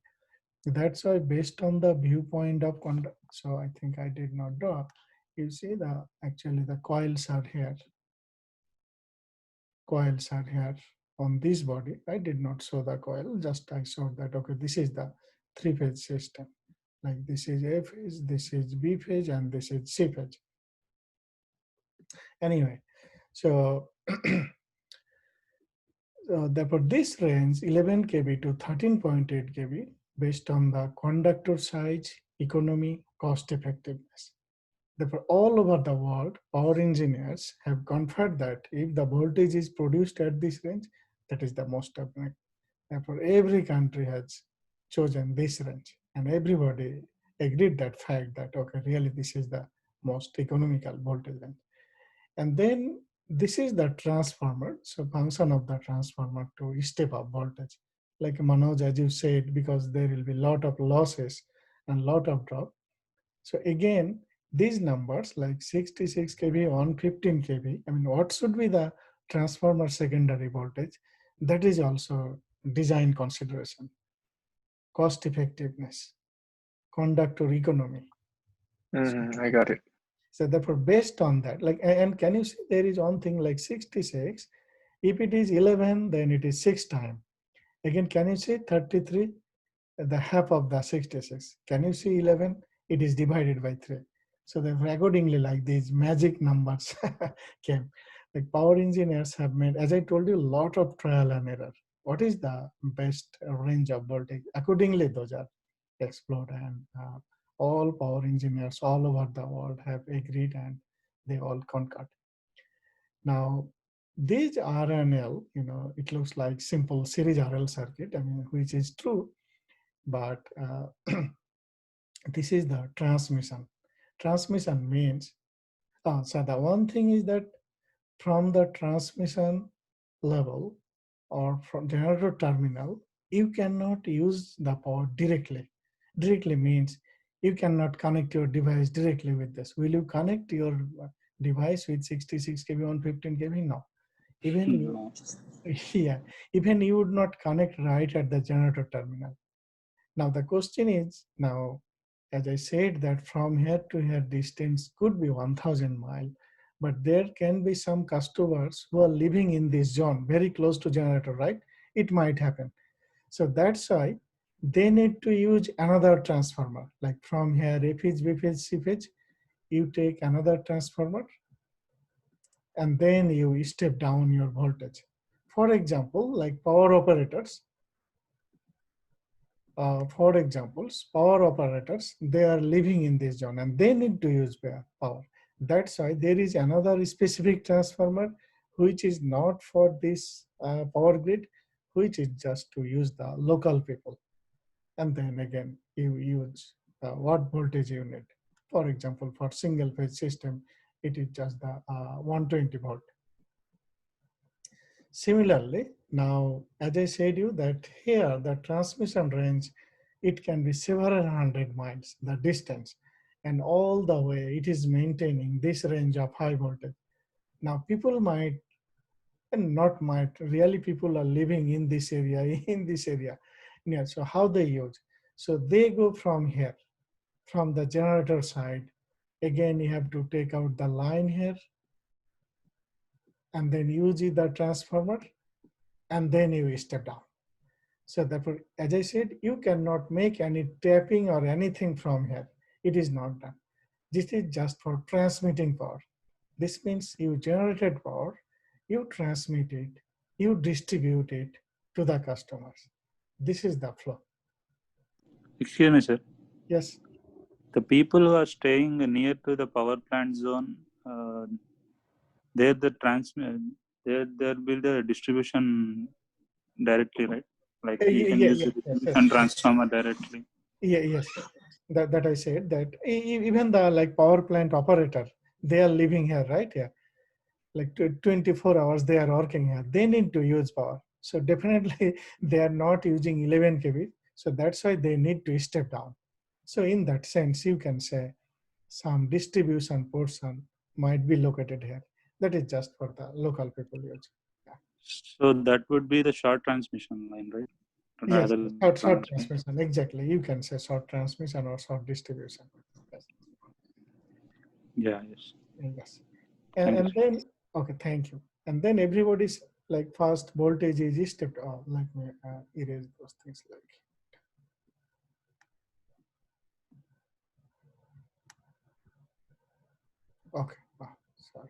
That's why based on the viewpoint of conduct, so I think I did not draw. You see actually the coils are here. Coils are here on this body. I did not show the coil, just I showed that, okay, this is the three-phase system. Like this is A phase, this is B phase, and this is C phase. Anyway, so therefore this range 11 kV to 13.8 kV based on the conductor size, economy, cost effectiveness. Therefore, all over the world, power engineers have confirmed that if the voltage is produced at this range, that is the most economic. Therefore, every country has chosen this range, and everybody agreed that fact that, okay, really this is the most economical voltage range. And then this is the transformer, so function of the transformer to step up voltage. Like Manoj, as you said, because there will be a lot of losses and lot of drop. So again, these numbers like 66 kV on 15 kV, I mean, what should be the transformer secondary voltage? That is also design consideration, cost effectiveness, conductor economy. I got it. So therefore, based on that, like, and can you see there is one thing like 66, if it is 11, then it is 6 times. Again, can you see 33, the half of the 66? Can you see 11? It is divided by 3. So therefore, accordingly, like these magic numbers came. Like power engineers have made, as I told you, a lot of trial and error. What is the best range of voltage? Accordingly, those are explored, and all power engineers all over the world have agreed, and they all concord. Now, these RNL, it looks like simple series RL circuit, which is true, but this is the transmission. Transmission means, so the one thing is that from the transmission level or from generator terminal, you cannot use the power directly. Directly means you cannot connect your device directly with this. Will you connect your device with 66 kV, 115 kV? No. Even you, yeah, even you would not connect right at the generator terminal. Now the question is, now, as I said, that from here to here distance could be 1000 miles, but there can be some customers who are living in this zone, very close to generator, right? It might happen. So that's why they need to use another transformer, like from here, A phase, B phase, C phase, you take another transformer, and then you step down your voltage. For example, like power operators, for examples, power operators, they are living in this zone and they need to use power. That's why there is another specific transformer which is not for this power grid, which is just to use the local people. And then again, you use what voltage you need. For example, for single phase system, it is just the 120 volt. Similarly, now, as I said you that here the transmission range, it can be several hundred miles, the distance, and all the way it is maintaining this range of high voltage. Now people might, and not might, really people are living in this area, Yeah, so how they use? So they go from here, from the generator side. Again, you have to take out the line here and then use the transformer, and then you step down. So therefore, as I said, you cannot make any tapping or anything from here. It is not done. This is just for transmitting power. This means you generated power, you transmit it, you distribute it to the customers. This is the flow. Excuse me, sir. Yes. The people who are staying near to the power plant zone, there will be the distribution directly, right? Like you can use the distribution transformer directly. Yeah, yes. That I said that even the like power plant operator, they are living here, right? Yeah. Like 24 hours they are working here. They need to use power. So definitely they are not using 11 kV. So that's why they need to step down. So in that sense, you can say some distribution portion might be located here. That is just for the local people use. Yeah. So that would be the short transmission line, right? Yes, short transmission. Exactly. You can say short transmission or short distribution. Yes. Yeah, yes. Yes. And then, okay, thank you. And then everybody's like fast voltage is stepped off. Let me erase those things like. Okay, sorry.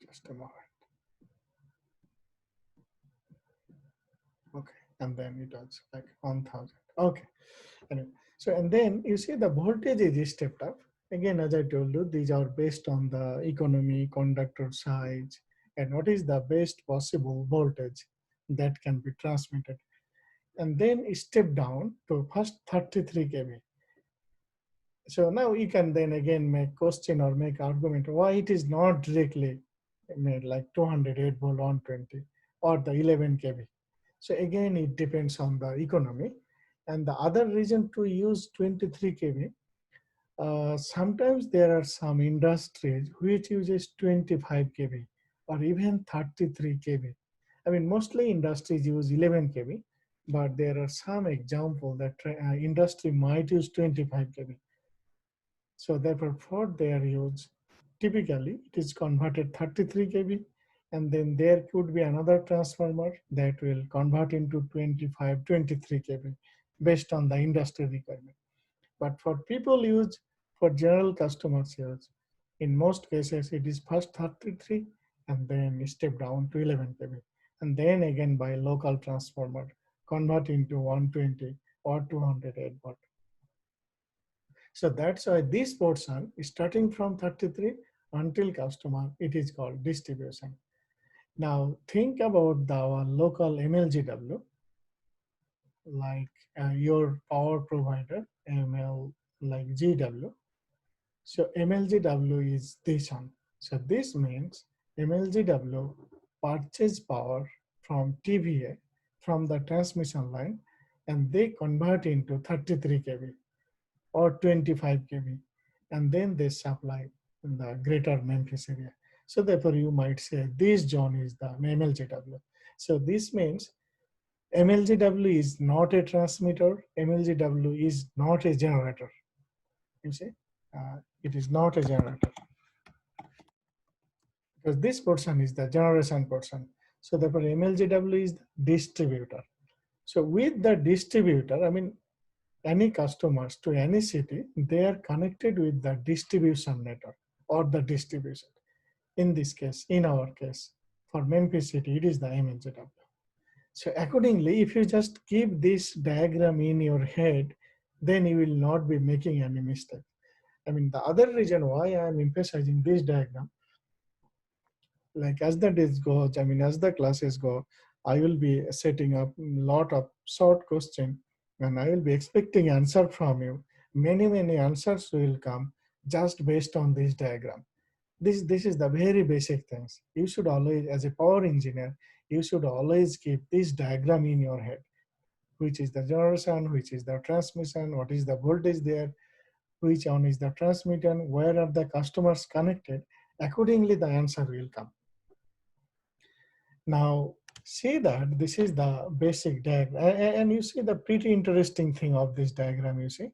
Just a moment. Okay, and then it was like 1000. Okay, anyway. So, and then you see the voltage is stepped up. Again, as I told you, these are based on the economy, conductor size, and what is the best possible voltage that can be transmitted. And then step down to first 33 kV. So now you can then again make question or make argument why it is not directly made like 208 volt 120 or the 11 kV. So again, it depends on the economy. And the other reason to use 23 kV, sometimes there are some industries which uses 25 kV or even 33 kV. I mean, mostly industries use 11 kV, but there are some example that industry might use 25 kV. So therefore, for their use, typically it is converted 33 kV, and then there could be another transformer that will convert into 25, 23 kV based on the industry requirement. But for people use, for general customers use, in most cases it is first 33 and then step down to 11 kV. And then again by local transformer, convert into 120 or 208 volt. So that's why this portion is starting from 33 until customer, it is called distribution. Now think about our local MLGW, like your power provider, ML, like GW. So MLGW is this one. So this means MLGW purchase power from TVA, from the transmission line, and they convert into 33 kV or 25 kV, and then they supply in the greater Memphis area. So therefore you might say this zone is the MLGW. So this means MLGW is not a transmitter, MLGW is not a generator. You see, it is not a generator, because this portion is the generation portion. So therefore MLGW is the distributor. So with the distributor, I mean, any customers to any city, they are connected with the distribution network or the distribution. In this case, in our case, for Memphis city, it is the MLGW. So accordingly, if you just keep this diagram in your head, then you will not be making any mistake. I mean, the other reason why I am emphasizing this diagram, like as the days go, I mean, as the classes go, I will be setting up a lot of short questions, and I will be expecting answer from you. Many answers will come just based on this diagram. This is the very basic things. You should always, as a power engineer, you should always keep this diagram in your head, which is the generation, which is the transmission, what is the voltage there, which one is the transmitter, where are the customers connected. Accordingly, the answer will come. Now, see that this is the basic diagram, and you see the pretty interesting thing of this diagram, you see.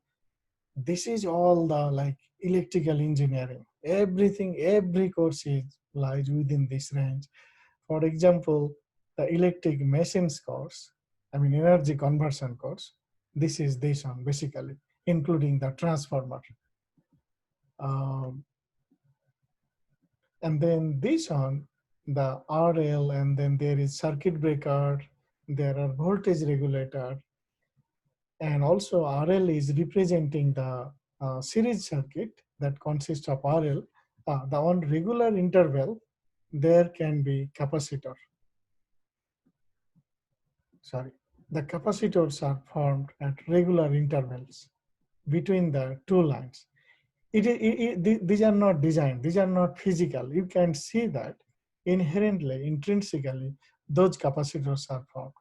This is all the like electrical engineering. Everything, every course lies within this range. For example, the electric machines course, I mean energy conversion course, this is this one basically, including the transformer. And then this one, the RL, and then there is circuit breaker, there are voltage regulator, and also RL is representing the series circuit that consists of RL. The on regular interval, there can be capacitor. Sorry, the capacitors are formed at regular intervals between the two lines. These are not designed, these are not physical. You can see that inherently, intrinsically, those capacitors are formed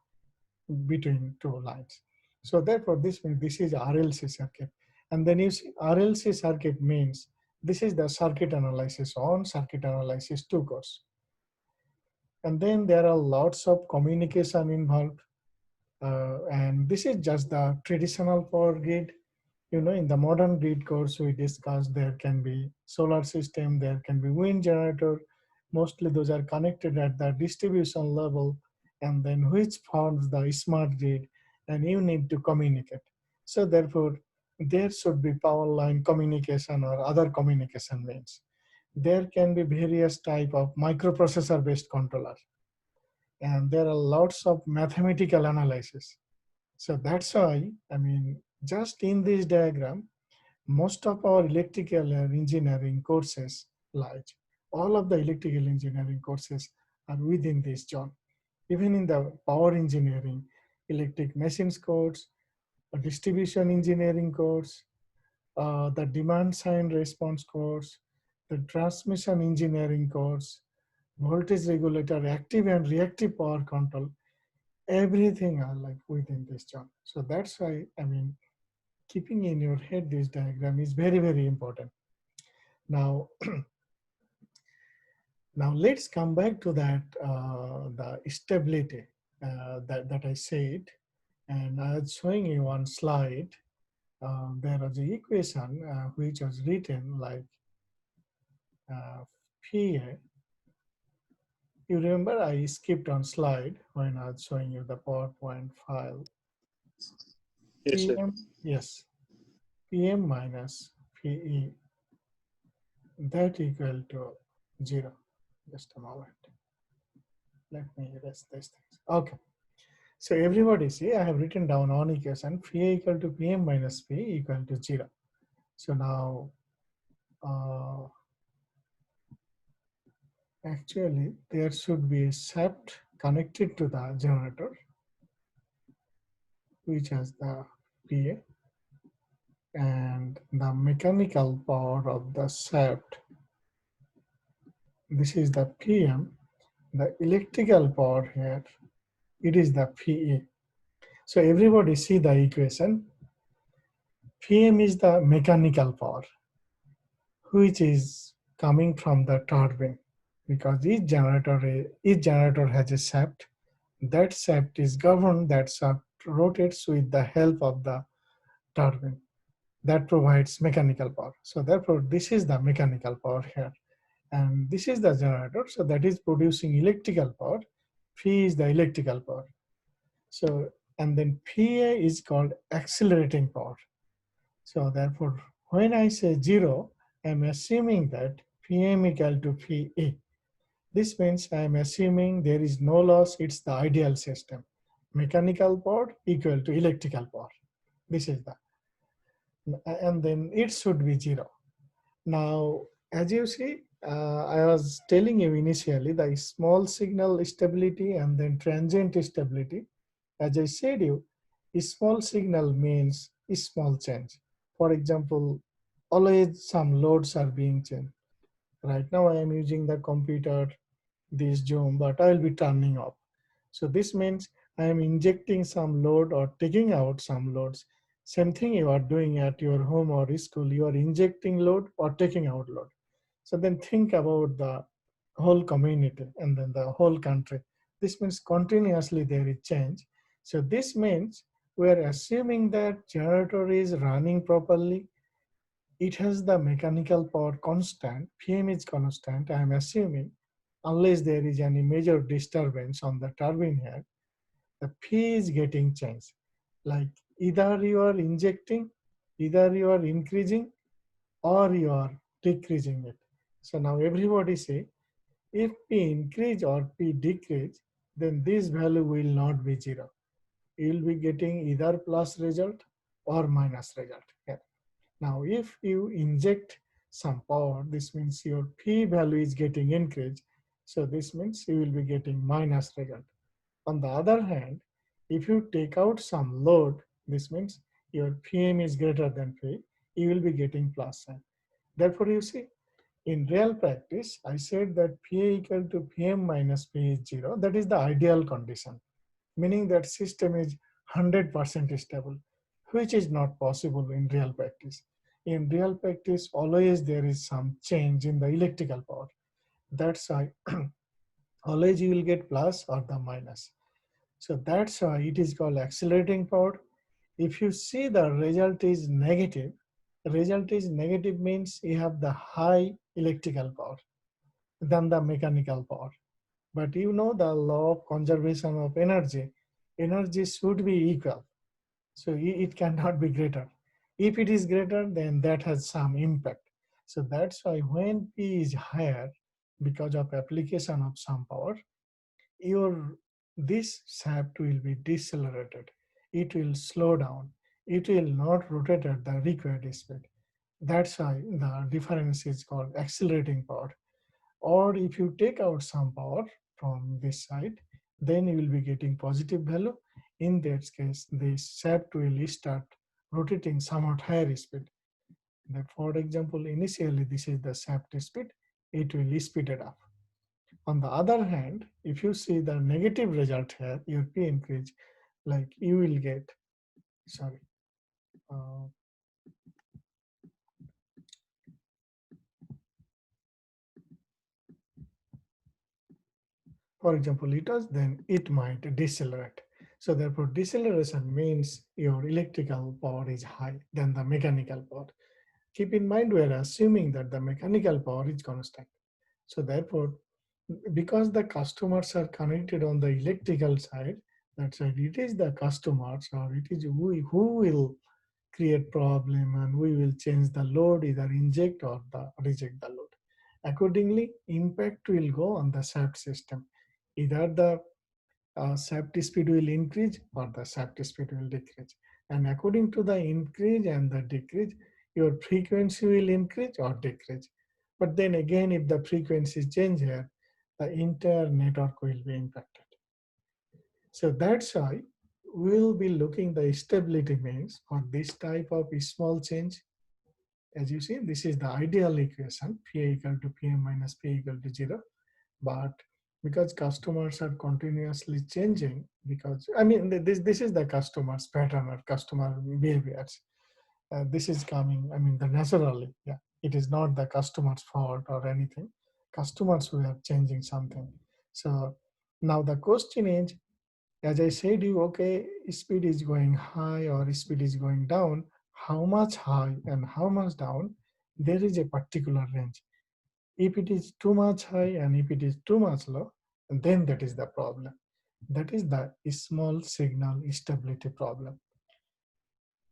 between two lines. So therefore, this means this is RLC circuit. And then you see RLC circuit means this is the circuit analysis 1, circuit analysis 2 course. And then there are lots of communication involved. And this is just the traditional power grid. You know, in the modern grid course, we discussed there can be solar system, there can be wind generator. Mostly those are connected at the distribution level, and then which forms the smart grid, and you need to communicate. So therefore, there should be power line communication or other communication means. There can be various type of microprocessor based controller, and there are lots of mathematical analysis. So that's why, I mean, just in this diagram, most of our electrical engineering courses lies. All of the electrical engineering courses are within this zone. Even in the power engineering, electric machines course, a distribution engineering course, the demand sign response course, the transmission engineering course, voltage regulator, active and reactive power control, everything are like within this zone. So that's why, I mean, keeping in your head this diagram is very important. Now, now let's come back to that, the stability that I said, and I was showing you one slide. There was an equation which was written like PA. You remember I skipped on slide when I was showing you the PowerPoint file. Yes, sir. PM, yes, PM minus PE, that equal to 0. Just a moment. Let me erase these things. Okay. So everybody see, I have written down on equation, phi equal to PM minus P equal to 0. So now, Actually, there should be a shaft connected to the generator, which has the PA, and the mechanical power of the shaft. This is the PM. The electrical power here, it is the PA. So everybody see the equation. PM is the mechanical power, which is coming from the turbine, because each generator has a shaft. That shaft is governed, that shaft rotates with the help of the turbine that provides mechanical power. So therefore, this is the mechanical power here. And this is the generator, so that is producing electrical power. Phi is the electrical power. So, and then PA is called accelerating power. So therefore, when I say 0, I'm assuming that PM equal to PA. This means I'm assuming there is no loss, it's the ideal system. Mechanical power equal to electrical power. This is the, and then it should be 0. Now, as you see, I was telling you initially the small signal stability and then transient stability. As I said you, a small signal means a small change. For example, always some loads are being changed. Right now I am using the computer, this Zoom, but I will be turning off. So this means I am injecting some load or taking out some loads. Same thing you are doing at your home or school, you are injecting load or taking out load. So then think about the whole community and then the whole country. This means continuously there is change. So this means we are assuming that generator is running properly. It has the mechanical power constant, PM is constant, I am assuming, unless there is any major disturbance on the turbine head, the P is getting changed. Like either you are injecting, either you are increasing, or you are decreasing it. So now everybody say, if P increase or P decrease, then this value will not be 0. You will be getting either plus result or minus result. Yeah. Now, if you inject some power, this means your P value is getting increased. So this means you will be getting minus result. On the other hand, if you take out some load, this means your PM is greater than P, you will be getting plus sign. Therefore, you see, in real practice, I said that PA equal to PM minus P is 0. That is the ideal condition, meaning that system is 100% stable, which is not possible in real practice. In real practice, always there is some change in the electrical power. That's why always you will get plus or the minus. So that's why it is called accelerating power. If you see the result is negative means you have the high electrical power than the mechanical power. But you know the law of conservation of energy, energy should be equal. So it cannot be greater. If it is greater, then that has some impact. So that's why when P is higher because of application of some power, your this shaft will be decelerated. It will slow down. It will not rotate at the required speed. That's why the difference is called accelerating power. Or if you take out some power from this side, then you will be getting positive value. In that case, the shaft will start rotating somewhat higher speed. For example, initially this is the shaft speed, it will speed it up. On the other hand, if you see the negative result here, your P increase, like you will get, sorry, for example, liters, then it might decelerate. So therefore, deceleration means your electrical power is high than the mechanical power. Keep in mind, we are assuming that the mechanical power is constant. So therefore, because the customers are connected on the electrical side, that's why it is the customers or it is we who will create problem and we will change the load, either inject or reject the load. Accordingly, impact will go on the shaft system. Either the shaft speed will increase or the shaft speed will decrease. And according to the increase and the decrease, your frequency will increase or decrease. But then again, if the frequency change here, the entire network will be impacted. So that's why we'll be looking the stability means for this type of small change. As you see, this is the ideal equation, PA equal to PM minus P equal to 0. But because customers are continuously changing, because I mean, this is the customer's pattern or customer behaviors. This is coming, I mean, the naturally, yeah. It is not the customer's fault or anything. Customers who are changing something. So now the question is, as I said you, okay, speed is going high or speed is going down, how much high and how much down, there is a particular range. If it is too much high and if it is too much low, then that is the problem. That is the small signal stability problem.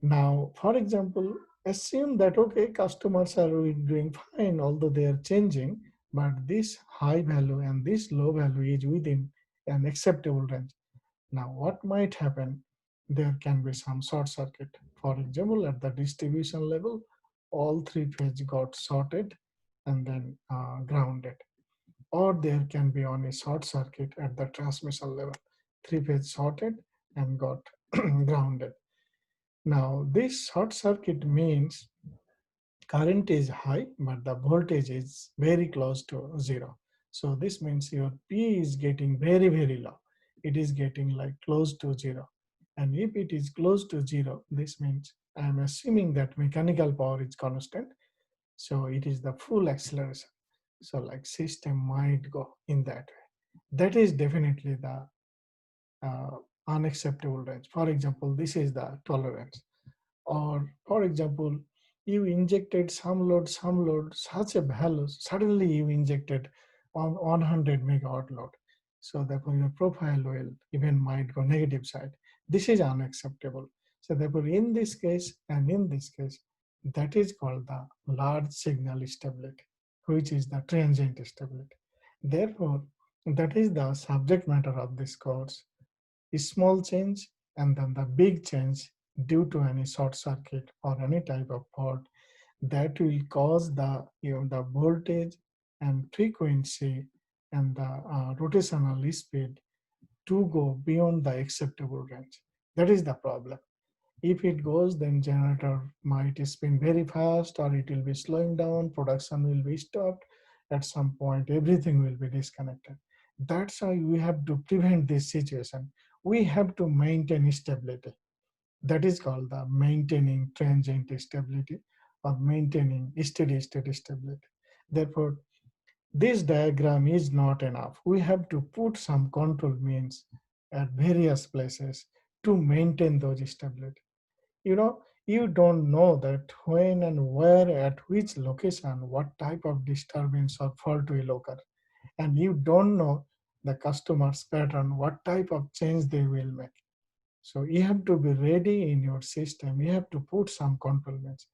Now, for example, assume that, okay, customers are doing fine, although they are changing, but this high value and this low value is within an acceptable range. Now, what might happen? There can be some short circuit. For example, at the distribution level, all three phases got shorted and then grounded. Or there can be on a short circuit at the transmission level, three phase shorted and got grounded. Now, this short circuit means current is high, but the voltage is very close to 0. So this means your P is getting very, very low. It is getting like close to 0. And if it is close to 0, this means I am assuming that mechanical power is constant. So it is the full acceleration. So like system might go in that way. That is definitely the unacceptable range. For example, this is the tolerance. Or for example, you injected some load, such a value, suddenly you injected on 100 megawatt load. So therefore your profile will even might go negative side. This is unacceptable. So therefore in this case and in this case, that is called the large signal stability, which is the transient stability. Therefore, that is the subject matter of this course. A small change and then the big change due to any short circuit or any type of fault that will cause the the voltage and frequency and the rotational speed to go beyond the acceptable range. That is the problem. If it goes, then generator might spin very fast or it will be slowing down, production will be stopped. At some point, everything will be disconnected. That's why we have to prevent this situation. We have to maintain stability. That is called the maintaining transient stability or maintaining steady state stability. Therefore, this diagram is not enough. We have to put some control means at various places to maintain those stability. You don't know that when and where, at which location, what type of disturbance or fault will occur. And you don't know the customer's pattern, what type of change they will make. So you have to be ready in your system. You have to put some control means.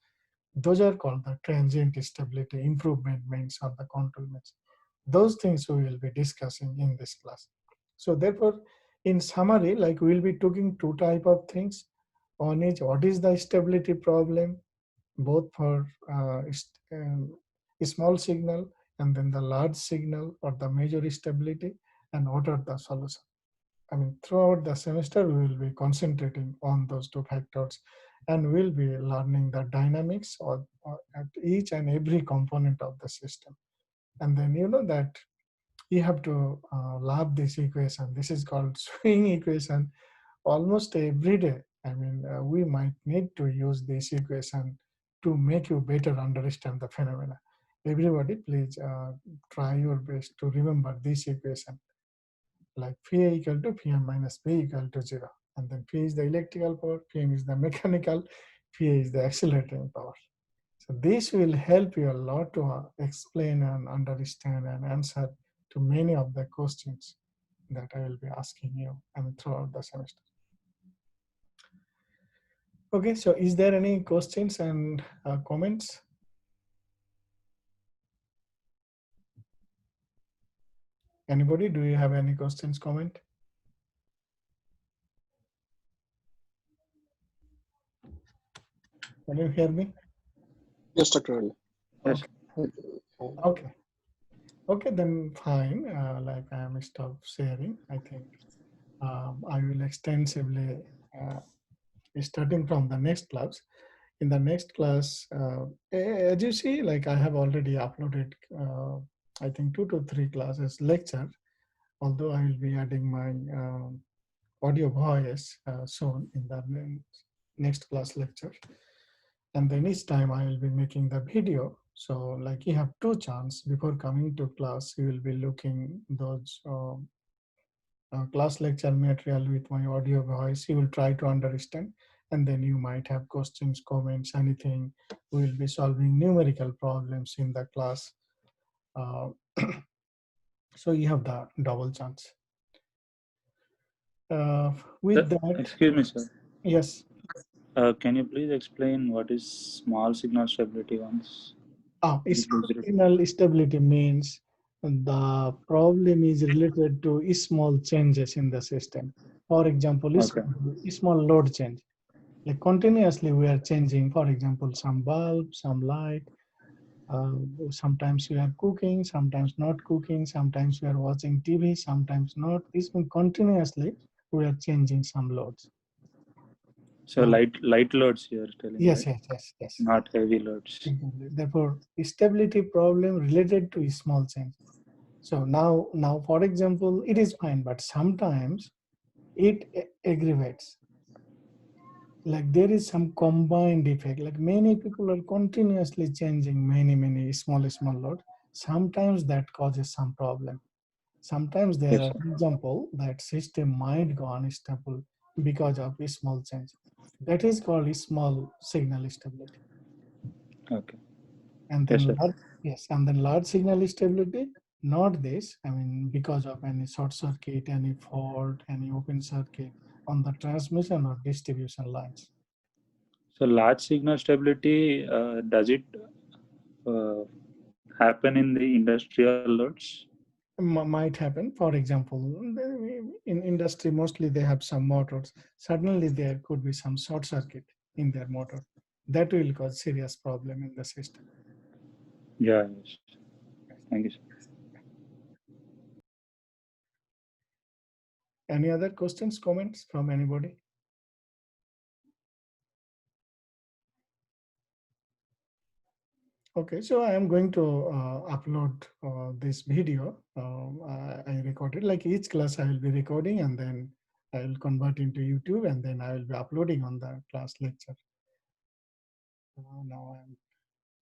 Those are called the transient stability improvement means or the control means. Those things we will be discussing in this class. So therefore, in summary, like we'll be talking two type of things. One is what is the stability problem, both for small signal and then the large signal or the major stability, and what are the solutions. I mean, throughout the semester, we will be concentrating on those two factors and we'll be learning the dynamics or at each and every component of the system. And then you know that you have to love this equation. This is called swing equation almost every day. I mean, we might need to use this equation to make you better understand the phenomena. Everybody, please try your best to remember this equation. Like Phi equal to Pm minus P equal to 0. And then P is the electrical power, Pm is the mechanical, P is the accelerating power. So this will help you a lot to explain and understand and answer to many of the questions that I will be asking you throughout the semester. Okay, so is there any questions and comments? Anybody, do you have any questions, comment? Can you hear me? Yes, Dr. Ali. Okay. Okay. Okay, then fine. Like I am stop sharing. I think I will extensively starting from the next class. In the next class, as you see, like I have already uploaded, I think 2 to 3 classes lecture. Although I will be adding my audio voice soon in the next class lecture. And then each time I will be making the video. So like you have 2 chances before coming to class, you will be looking those class lecture material with my audio voice. You will try to understand, and then you might have questions, comments, anything. We will be solving numerical problems in the class. So you have the double chance. With that, excuse me, sir. yes. Can you please explain what is small signal stability once? Small signal stability means the problem is related to small changes in the system. For example, small load change. Like continuously we are changing, for example, some bulb, some light. Sometimes we are cooking, sometimes not cooking, sometimes we are watching TV, sometimes not. This means continuously we are changing some loads. So light loads you are telling, yes, right? yes. Not heavy loads. Therefore, stability problem related to small change. So now, for example, it is fine, but sometimes it aggravates. Like there is some combined effect. Like many people are continuously changing many small load. Sometimes that causes some problem. Sometimes there are example that system might go unstable because of a small change. That is called small signal stability. Okay. And then and then large signal stability, not this. I mean, because of any short circuit, any fault, any open circuit on the transmission or distribution lines. So large signal stability, does it happen in the industrial loads? Might happen. For example, in industry, mostly they have some motors. Suddenly there could be some short circuit in their motor. That will cause serious problem in the system. Yeah, yes. Thank you, sir. Any other questions, comments from anybody? Okay, so I am going to upload this video. I recorded, like each class I will be recording, and then I will convert into YouTube, and then I will be uploading on the class lecture. Now I am